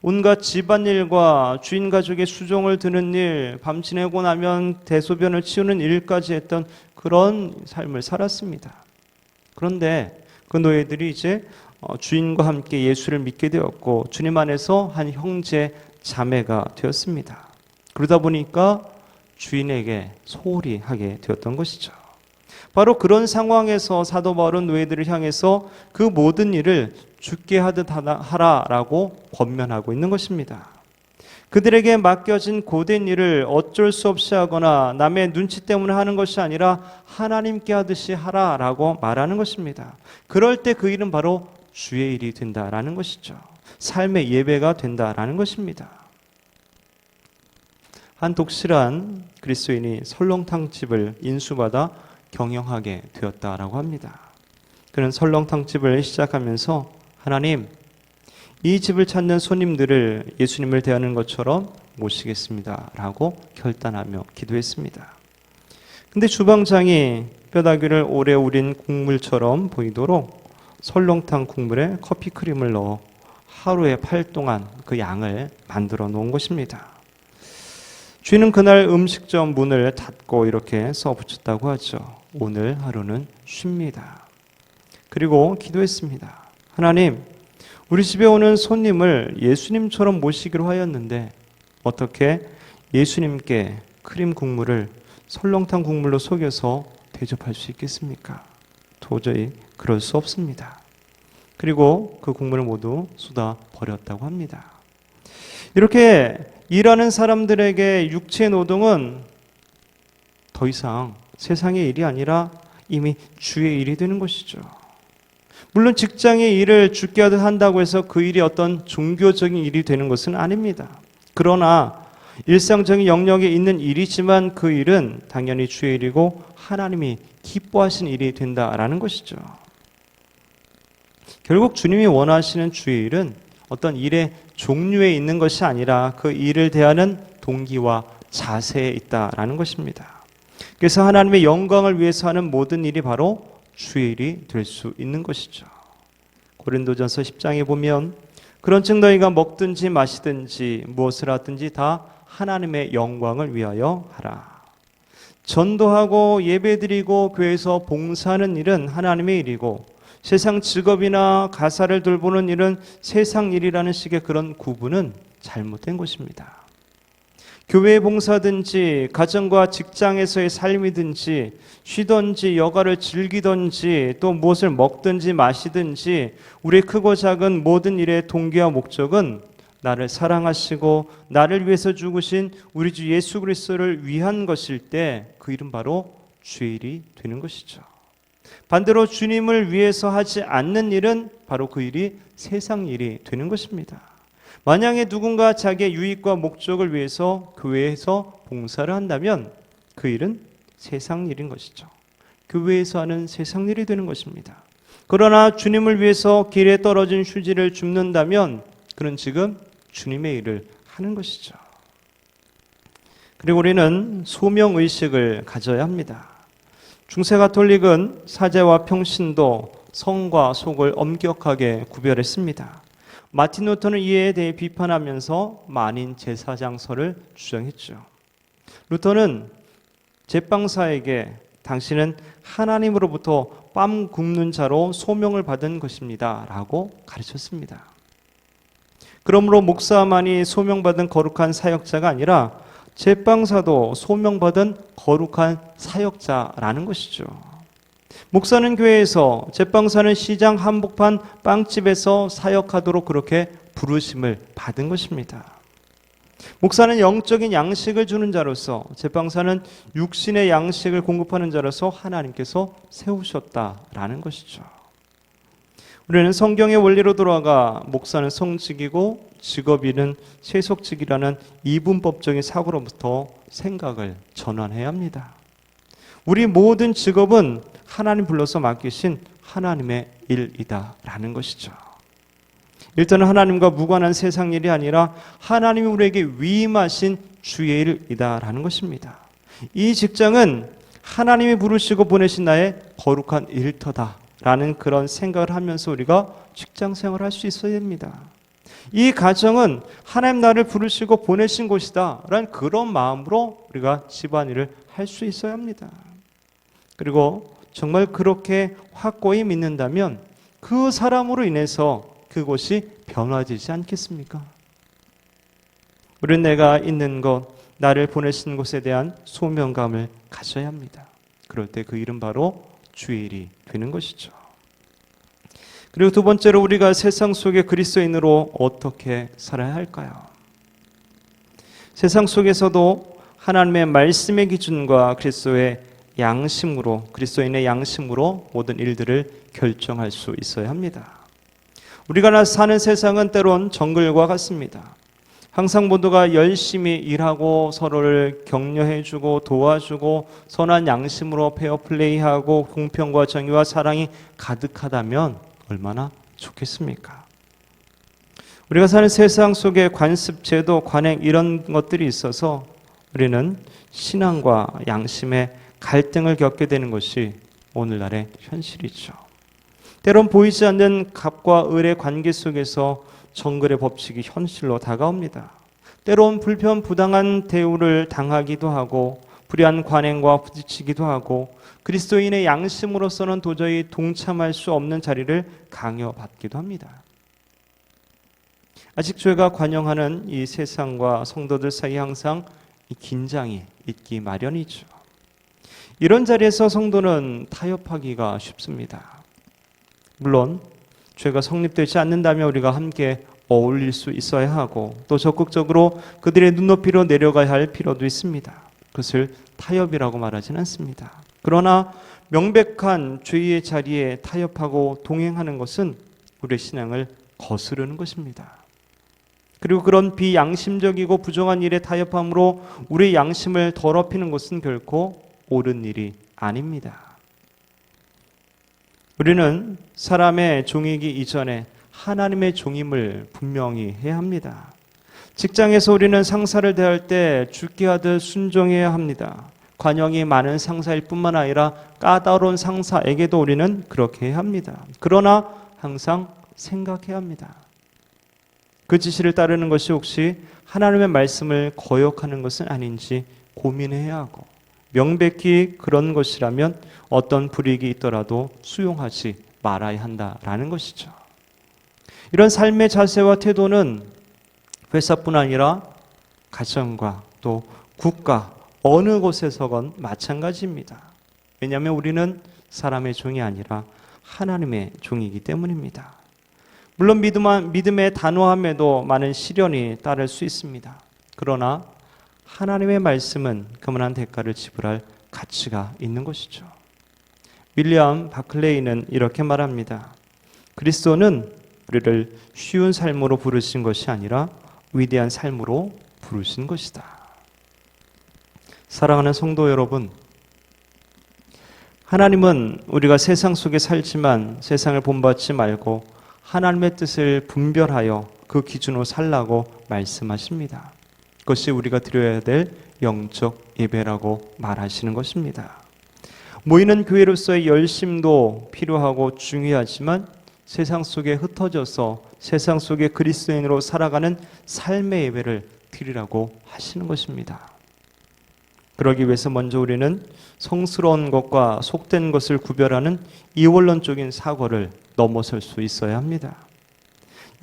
온갖 집안일과 주인 가족의 수종을 드는 일, 밤 지내고 나면 대소변을 치우는 일까지 했던 그런 삶을 살았습니다. 그런데 그 노예들이 이제 주인과 함께 예수를 믿게 되었고 주님 안에서 한 형제 자매가 되었습니다. 그러다 보니까 주인에게 소홀히 하게 되었던 것이죠. 바로 그런 상황에서 사도 바울은 노예들을 향해서 그 모든 일을 죽게 하듯 하라라고 권면하고 있는 것입니다. 그들에게 맡겨진 고된 일을 어쩔 수 없이 하거나 남의 눈치 때문에 하는 것이 아니라 하나님께 하듯이 하라라고 말하는 것입니다. 그럴 때 그 일은 바로 주의 일이 된다라는 것이죠. 삶의 예배가 된다라는 것입니다. 한 독실한 그리스도인이 설렁탕집을 인수받아 경영하게 되었다라고 합니다. 그는 설렁탕집을 시작하면서 하나님, 이 집을 찾는 손님들을 예수님을 대하는 것처럼 모시겠습니다 라고 결단하며 기도했습니다. 근데 주방장이 뼈다귀를 오래 우린 국물처럼 보이도록 설렁탕 국물에 커피 크림을 넣어 하루에 8 동안 그 양을 만들어 놓은 것입니다. 주인은 그날 음식점 문을 닫고 이렇게 써붙였다고 하죠. 오늘 하루는 쉽니다. 그리고 기도했습니다. 하나님, 우리 집에 오는 손님을 예수님처럼 모시기로 하였는데 어떻게 예수님께 크림 국물을 설렁탕 국물로 속여서 대접할 수 있겠습니까? 도저히 그럴 수 없습니다. 그리고 그 국물을 모두 쏟아 버렸다고 합니다. 이렇게 일하는 사람들에게 육체 노동은 더 이상 세상의 일이 아니라 이미 주의 일이 되는 것이죠. 물론 직장의 일을 주께 하듯 한다고 해서 그 일이 어떤 종교적인 일이 되는 것은 아닙니다. 그러나 일상적인 영역에 있는 일이지만 그 일은 당연히 주의 일이고 하나님이 기뻐하신 일이 된다라는 것이죠. 결국 주님이 원하시는 주의 일은 어떤 일의 종류에 있는 것이 아니라 그 일을 대하는 동기와 자세에 있다라는 것입니다. 그래서 하나님의 영광을 위해서 하는 모든 일이 바로 주의 일이 될 수 있는 것이죠. 고린도전서 10장에 보면 그런즉 너희가 먹든지 마시든지 무엇을 하든지 다 하나님의 영광을 위하여 하라. 전도하고 예배드리고 교회에서 봉사하는 일은 하나님의 일이고 세상 직업이나 가사를 돌보는 일은 세상 일이라는 식의 그런 구분은 잘못된 것입니다. 교회에 봉사든지 가정과 직장에서의 삶이든지 쉬든지 여가를 즐기든지 또 무엇을 먹든지 마시든지 우리의 크고 작은 모든 일의 동기와 목적은 나를 사랑하시고 나를 위해서 죽으신 우리 주 예수 그리스도를 위한 것일 때 그 일은 바로 주의 일이 되는 것이죠. 반대로 주님을 위해서 하지 않는 일은 바로 그 일이 세상 일이 되는 것입니다. 만약에 누군가 자기의 유익과 목적을 위해서 교회에서 봉사를 한다면 그 일은 세상 일인 것이죠. 교회에서 하는 세상 일이 되는 것입니다. 그러나 주님을 위해서 길에 떨어진 휴지를 줍는다면 그는 지금 주님의 일을 하는 것이죠. 그리고 우리는 소명의식을 가져야 합니다. 중세 가톨릭은 사제와 평신도, 성과 속을 엄격하게 구별했습니다. 마틴 루터는 이에 대해 비판하면서 만인 제사장설을 주장했죠. 루터는 제빵사에게 당신은 하나님으로부터 빻 굽는 자로 소명을 받은 것입니다 라고 가르쳤습니다. 그러므로 목사만이 소명받은 거룩한 사역자가 아니라 제빵사도 소명받은 거룩한 사역자라는 것이죠. 목사는 교회에서, 제빵사는 시장 한복판 빵집에서 사역하도록 그렇게 부르심을 받은 것입니다. 목사는 영적인 양식을 주는 자로서, 제빵사는 육신의 양식을 공급하는 자로서 하나님께서 세우셨다라는 것이죠. 우리는 성경의 원리로 돌아가 목사는 성직이고 직업인은 세속직이라는 이분법적인 사고로부터 생각을 전환해야 합니다. 우리 모든 직업은 하나님 불러서 맡기신 하나님의 일이다라는 것이죠. 일단은 하나님과 무관한 세상 일이 아니라 하나님이 우리에게 위임하신 주의 일이다라는 것입니다. 이 직장은 하나님이 부르시고 보내신 나의 거룩한 일터다라는 그런 생각을 하면서 우리가 직장 생활을 할 수 있어야 됩니다. 이 가정은 하나님 나를 부르시고 보내신 곳이다 라는 그런 마음으로 우리가 집안일을 할 수 있어야 합니다. 그리고 정말 그렇게 확고히 믿는다면 그 사람으로 인해서 그곳이 변화되지 않겠습니까? 우리는 내가 있는 것, 나를 보내신 곳에 대한 소명감을 가져야 합니다. 그럴 때 그 일은 바로 주의 일이 되는 것이죠. 그리고 두 번째로 우리가 세상 속의 그리스도인으로 어떻게 살아야 할까요? 세상 속에서도 하나님의 말씀의 기준과 그리스도의 양심으로, 그리스도인의 양심으로 모든 일들을 결정할 수 있어야 합니다. 우리가 사는 세상은 때론 정글과 같습니다. 항상 모두가 열심히 일하고 서로를 격려해주고 도와주고 선한 양심으로 페어플레이하고 공평과 정의와 사랑이 가득하다면 얼마나 좋겠습니까? 우리가 사는 세상 속에 관습, 제도, 관행 이런 것들이 있어서 우리는 신앙과 양심에 갈등을 겪게 되는 것이 오늘날의 현실이죠. 때론 보이지 않는 갑과 을의 관계 속에서 정글의 법칙이 현실로 다가옵니다. 때론 불편 부당한 대우를 당하기도 하고 불의한 관행과 부딪히기도 하고 그리스도인의 양심으로서는 도저히 동참할 수 없는 자리를 강요받기도 합니다. 아직 죄가 관영하는 이 세상과 성도들 사이 항상 이 긴장이 있기 마련이죠. 이런 자리에서 성도는 타협하기가 쉽습니다. 물론 죄가 성립되지 않는다면 우리가 함께 어울릴 수 있어야 하고 또 적극적으로 그들의 눈높이로 내려가야 할 필요도 있습니다. 그것을 타협이라고 말하지는 않습니다. 그러나 명백한 죄의 자리에 타협하고 동행하는 것은 우리의 신앙을 거스르는 것입니다. 그리고 그런 비양심적이고 부정한 일에 타협함으로 우리의 양심을 더럽히는 것은 결코 옳은 일이 아닙니다. 우리는 사람의 종이기 이전에 하나님의 종임을 분명히 해야 합니다. 직장에서 우리는 상사를 대할 때 죽게 하듯 순종해야 합니다. 관용이 많은 상사일 뿐만 아니라 까다로운 상사에게도 우리는 그렇게 해야 합니다. 그러나 항상 생각해야 합니다. 그 지시를 따르는 것이 혹시 하나님의 말씀을 거역하는 것은 아닌지 고민해야 하고 명백히 그런 것이라면 어떤 불이익이 있더라도 수용하지 말아야 한다라는 것이죠. 이런 삶의 자세와 태도는 회사뿐 아니라 가정과 또 국가 어느 곳에서건 마찬가지입니다. 왜냐하면 우리는 사람의 종이 아니라 하나님의 종이기 때문입니다. 물론 믿음의 단호함에도 많은 시련이 따를 수 있습니다. 그러나 하나님의 말씀은 그만한 대가를 지불할 가치가 있는 것이죠. 윌리엄 바클레이는 이렇게 말합니다. 그리스도는 우리를 쉬운 삶으로 부르신 것이 아니라 위대한 삶으로 부르신 것이다. 사랑하는 성도 여러분, 하나님은 우리가 세상 속에 살지만 세상을 본받지 말고 하나님의 뜻을 분별하여 그 기준으로 살라고 말씀하십니다. 그것이 우리가 드려야 될 영적 예배라고 말하시는 것입니다. 모이는 교회로서의 열심도 필요하고 중요하지만 세상 속에 흩어져서 세상 속에 그리스도인으로 살아가는 삶의 예배를 드리라고 하시는 것입니다. 그러기 위해서 먼저 우리는 성스러운 것과 속된 것을 구별하는 이원론적인 사고를 넘어설 수 있어야 합니다.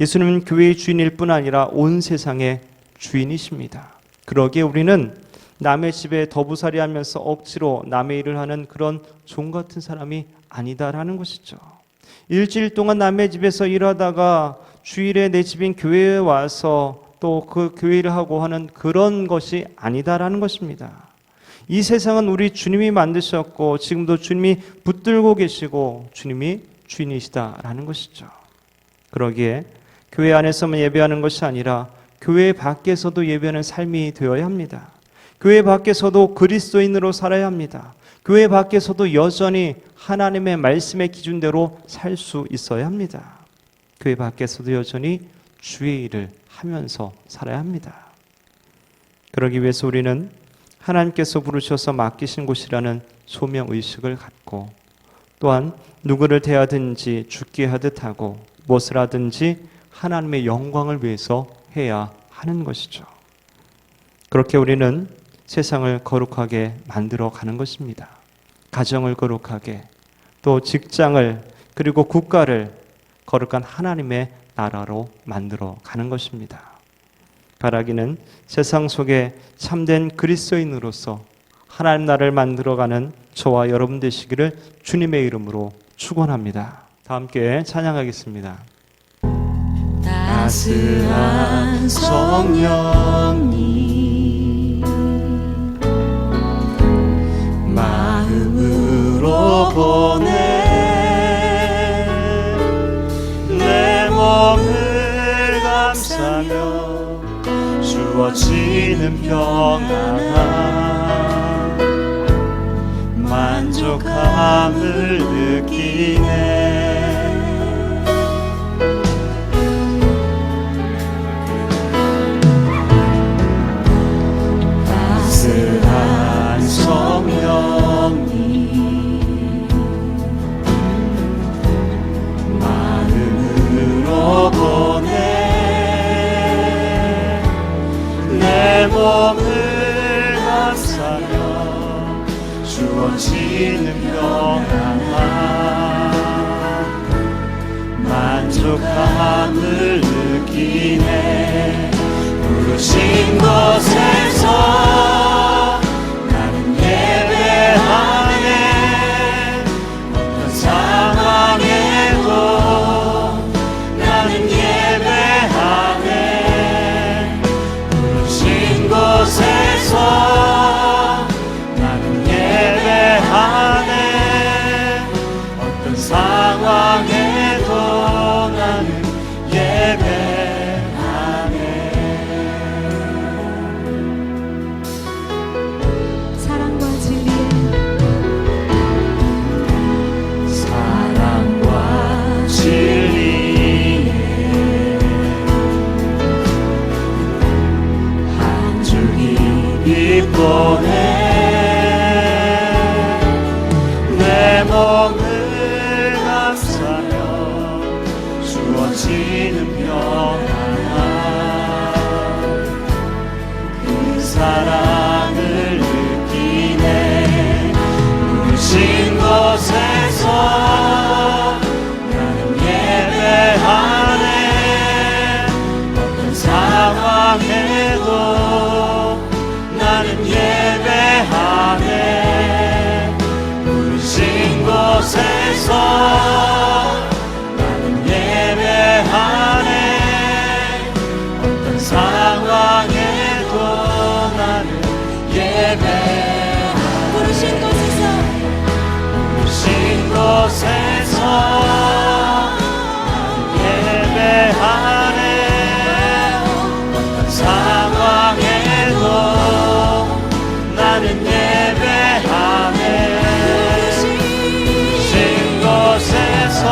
예수님은 교회의 주인일 뿐 아니라 온 세상의 주인이십니다. 그러기에 우리는 남의 집에 더부살이하면서 억지로 남의 일을 하는 그런 종 같은 사람이 아니다라는 것이죠. 일주일 동안 남의 집에서 일하다가 주일에 내 집인 교회에 와서 또 그 교회 일을 하고 하는 그런 것이 아니다라는 것입니다. 이 세상은 우리 주님이 만드셨고 지금도 주님이 붙들고 계시고 주님이 주인이시다라는 것이죠. 그러기에 교회 안에서만 예배하는 것이 아니라 교회 밖에서도 예배하는 삶이 되어야 합니다. 교회 밖에서도 그리스도인으로 살아야 합니다. 교회 밖에서도 여전히 하나님의 말씀의 기준대로 살 수 있어야 합니다. 교회 밖에서도 여전히 주의 일을 하면서 살아야 합니다. 그러기 위해서 우리는 하나님께서 부르셔서 맡기신 곳이라는 소명의식을 갖고 또한 누구를 대하든지 죽게 하듯 하고 무엇을 하든지 하나님의 영광을 위해서 해야 하는 것이죠. 그렇게 우리는 세상을 거룩하게 만들어 가는 것입니다. 가정을 거룩하게, 또 직장을, 그리고 국가를 거룩한 하나님의 나라로 만들어 가는 것입니다. 바라기는 세상 속에 참된 그리스도인으로서 하나님 나라를 만들어가는 저와 여러분 되시기를 주님의 이름으로 축원합니다. 다 함께 찬양하겠습니다. 따스한 성령님 마음으로 보내 내 몸을 감싸며 주어지는 평안함 만족함을 느끼네. 따스한 성령님 주어지는 평안 그 사랑을 느끼네 부르신 곳에서 나는 예배하네 어떤 상황에도 나는 예배하네 부르신 곳에서 나는 예배하네 어떤 상황에도 나는 예배하네 부르신 곳에서 부르신 곳에서 예배하네 어떤 상황에도 나는 예배하네 부르신 곳에서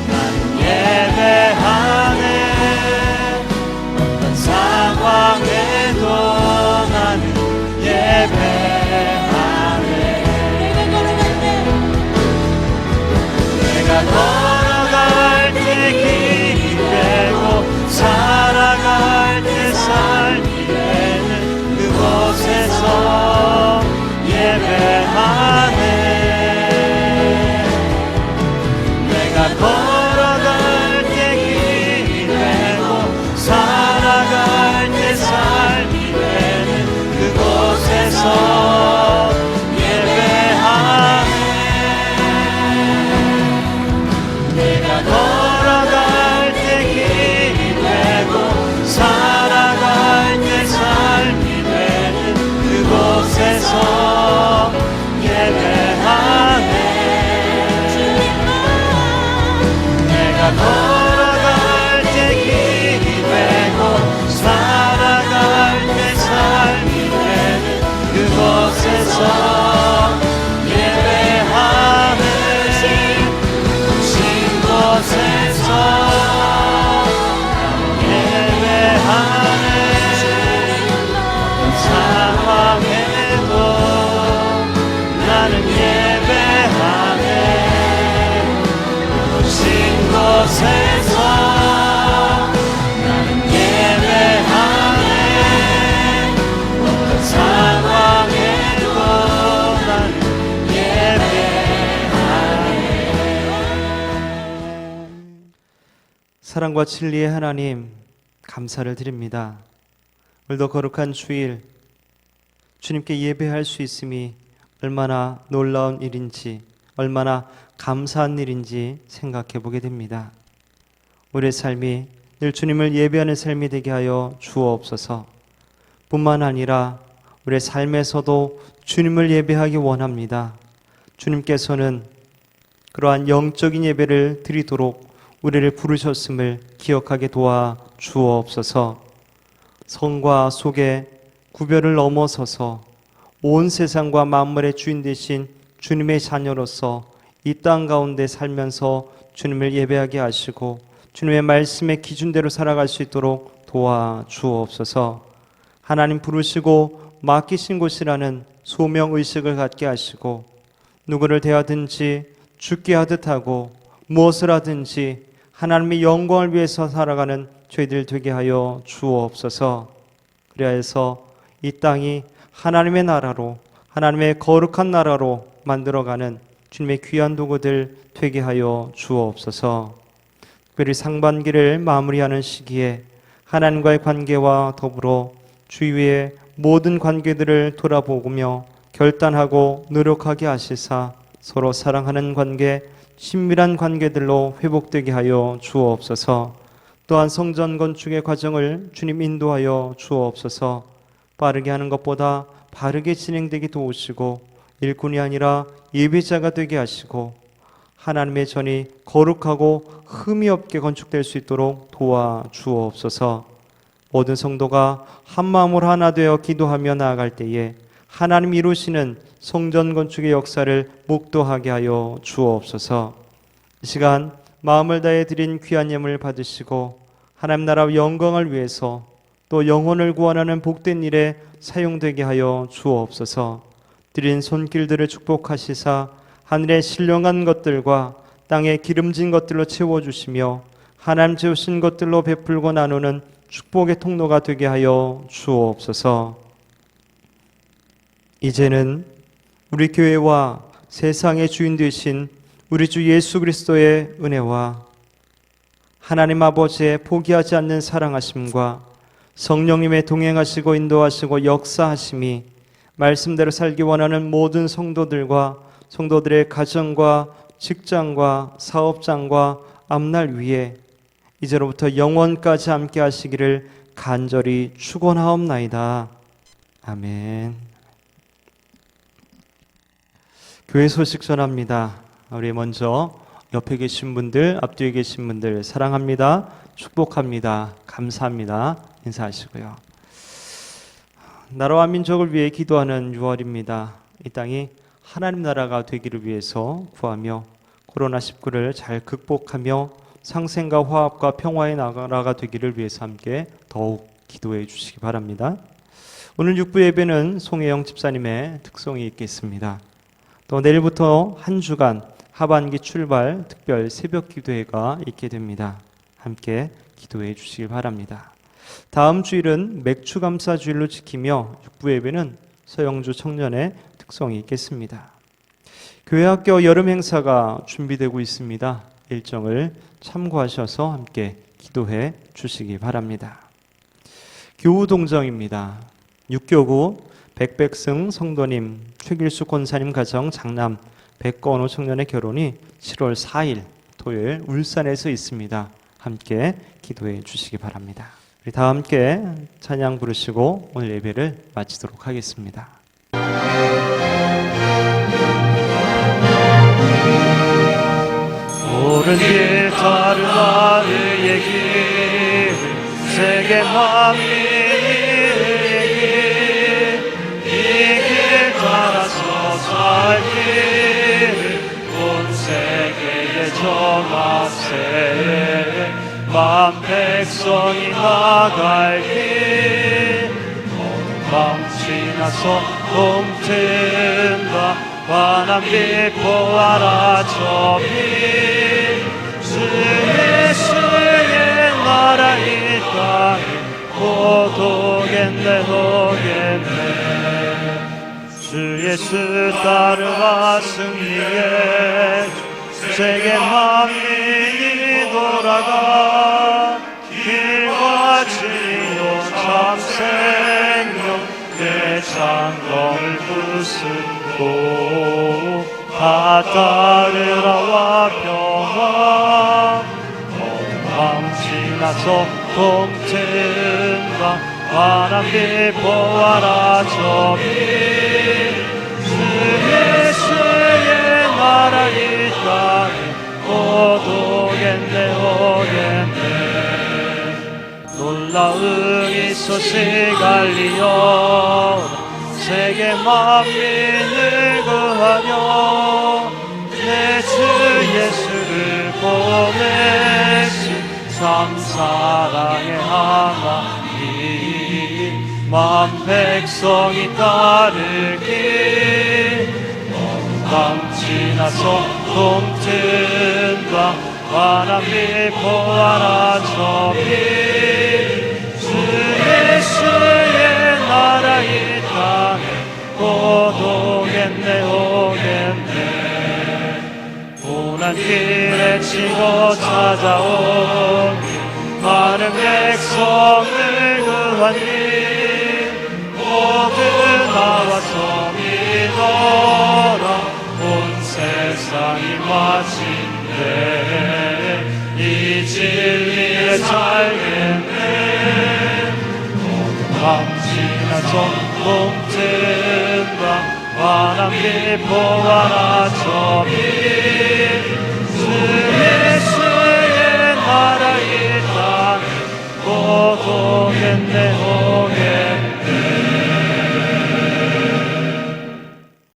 나는 예배하네 어떤 상황에도 나는 예배하네 내가 걸어갈 때 내가 걸어갈 때 길이 되고 살아갈 때 삶이 되는 그곳에서 예배하네 내가 걸어갈 때 길이 되고 살아갈 때 삶이 되는 그곳에서 예배하네 내가 걸어갈 때 길이 되고 살아갈 때 삶이 되는 그곳에서 예배하네 내가 걸어갈 때 길이 되고 살아갈 때 삶이 되는 그곳에서 예배하네 부신 곳에서 예배하네 어떤 상황에도 나는 예배하네 부신 곳에서 나는 예배하네 어떤 상황에도 나는 예배하네 사랑과 진리의 하나님, 감사를 드립니다. 오늘도 거룩한 주일 주님께 예배할 수 있음이 얼마나 놀라운 일인지, 얼마나 감사한 일인지 생각해 보게 됩니다. 우리의 삶이 늘 주님을 예배하는 삶이 되게 하여 주옵소서. 뿐만 아니라 우리의 삶에서도 주님을 예배하기 원합니다. 주님께서는 그러한 영적인 예배를 드리도록 우리를 부르셨음을 기억하게 도와 주옵소서. 성과 속의 구별을 넘어서서 온 세상과 만물의 주인 되신 주님의 자녀로서 이 땅 가운데 살면서 주님을 예배하게 하시고 주님의 말씀의 기준대로 살아갈 수 있도록 도와 주옵소서. 하나님 부르시고 맡기신 곳이라는 소명의식을 갖게 하시고 누구를 대하든지 죽게 하듯 하고 무엇을 하든지 하나님의 영광을 위해서 살아가는 저희들 되게 하여 주옵소서. 그리하여서 이 땅이 하나님의 나라로, 하나님의 거룩한 나라로 만들어가는 주님의 귀한 도구들 되게 하여 주옵소서. 특별히 상반기를 마무리하는 시기에 하나님과의 관계와 더불어 주위의 모든 관계들을 돌아보며 결단하고 노력하게 하시사 서로 사랑하는 관계, 친밀한 관계들로 회복되게 하여 주옵소서. 또한 성전 건축의 과정을 주님 인도하여 주옵소서. 빠르게 하는 것보다 바르게 진행되게 도우시고 일꾼이 아니라 예배자가 되게 하시고 하나님의 전이 거룩하고 흠이 없게 건축될 수 있도록 도와 주옵소서. 모든 성도가 한 마음으로 하나 되어 기도하며 나아갈 때에 하나님 이루시는 성전 건축의 역사를 목도하게 하여 주옵소서. 이 시간 마음을 다해 드린 귀한 예물 받으시고 하나님 나라 영광을 위해서 또 영혼을 구원하는 복된 일에 사용되게 하여 주옵소서. 드린 손길들을 축복하시사 하늘의 신령한 것들과 땅에 기름진 것들로 채워주시며 하나님 주신 것들로 베풀고 나누는 축복의 통로가 되게 하여 주옵소서. 이제는 우리 교회와 세상의 주인 되신 우리 주 예수 그리스도의 은혜와 하나님 아버지의 포기하지 않는 사랑하심과 성령님의 동행하시고 인도하시고 역사하심이 말씀대로 살기 원하는 모든 성도들과 성도들의 가정과 직장과 사업장과 앞날 위에 이제로부터 영원까지 함께 하시기를 간절히 축원하옵나이다. 아멘. 교회 소식 전합니다. 우리 먼저 옆에 계신 분들, 앞뒤에 계신 분들 사랑합니다. 축복합니다. 감사합니다. 인사하시고요. 나라와 민족을 위해 기도하는 6월입니다. 이 땅이 하나님 나라가 되기를 위해서 구하며 코로나19를 잘 극복하며 상생과 화합과 평화의 나라가 되기를 위해서 함께 더욱 기도해 주시기 바랍니다. 오늘 6부 예배는 송혜영 집사님의 특송이 있겠습니다. 또 내일부터 한 주간 하반기 출발 특별 새벽 기도회가 있게 됩니다. 함께 기도해 주시기 바랍니다. 다음 주일은 맥주 감사 주일로 지키며 6부 예배는 서영주 청년의 특성이 있겠습니다. 교회 학교 여름 행사가 준비되고 있습니다. 일정을 참고하셔서 함께 기도해 주시기 바랍니다. 교우 동정입니다. 6교구 백백승 성도님, 최길수 권사님 가정 장남 백건호 청년의 결혼이 7월 4일 토요일 울산에서 있습니다. 함께 기도해 주시기 바랍니다. 우리 다 함께 찬양 부르시고 오늘 예배를 마치도록 하겠습니다. 옳은 길 따른 나의 길 세계 만민의 길이길 따라서 살길 온 세계에 전하세 만 백성이 나갈 길 밤 지나서 봄튼다 환한 빛 보아라 저빛 주 예수의 나라 이 땅에 오겠네 오겠네 주 예수 따르라 승리해 세계 만민이 돌아가 길과 진리로 참 생명 내 장검을 부수고 다 따르라와 평화 밤 지나서 봄튼다 환한 빛 보아라 저빛 주 예수의 나라 이 땅에 오겠네 오겠네 놀라운 이 소식 알리어 세계 만민을 구하며 내 주 예수를 보내신 참 사랑의 하나님 만 백성이 따를 길 밤 지나서 봄튼다 환한 빛 보아라 저빛 주 예수의 나라 이 땅에 오겠네 오겠네 고난 길에 치고 찾아온 많은 백성을 구하니 모두 나와서 믿어라 온 세상이 마침내 이 진리에 살겠네 밤 지나서 봄튼다 환한 빛 보아라 저빛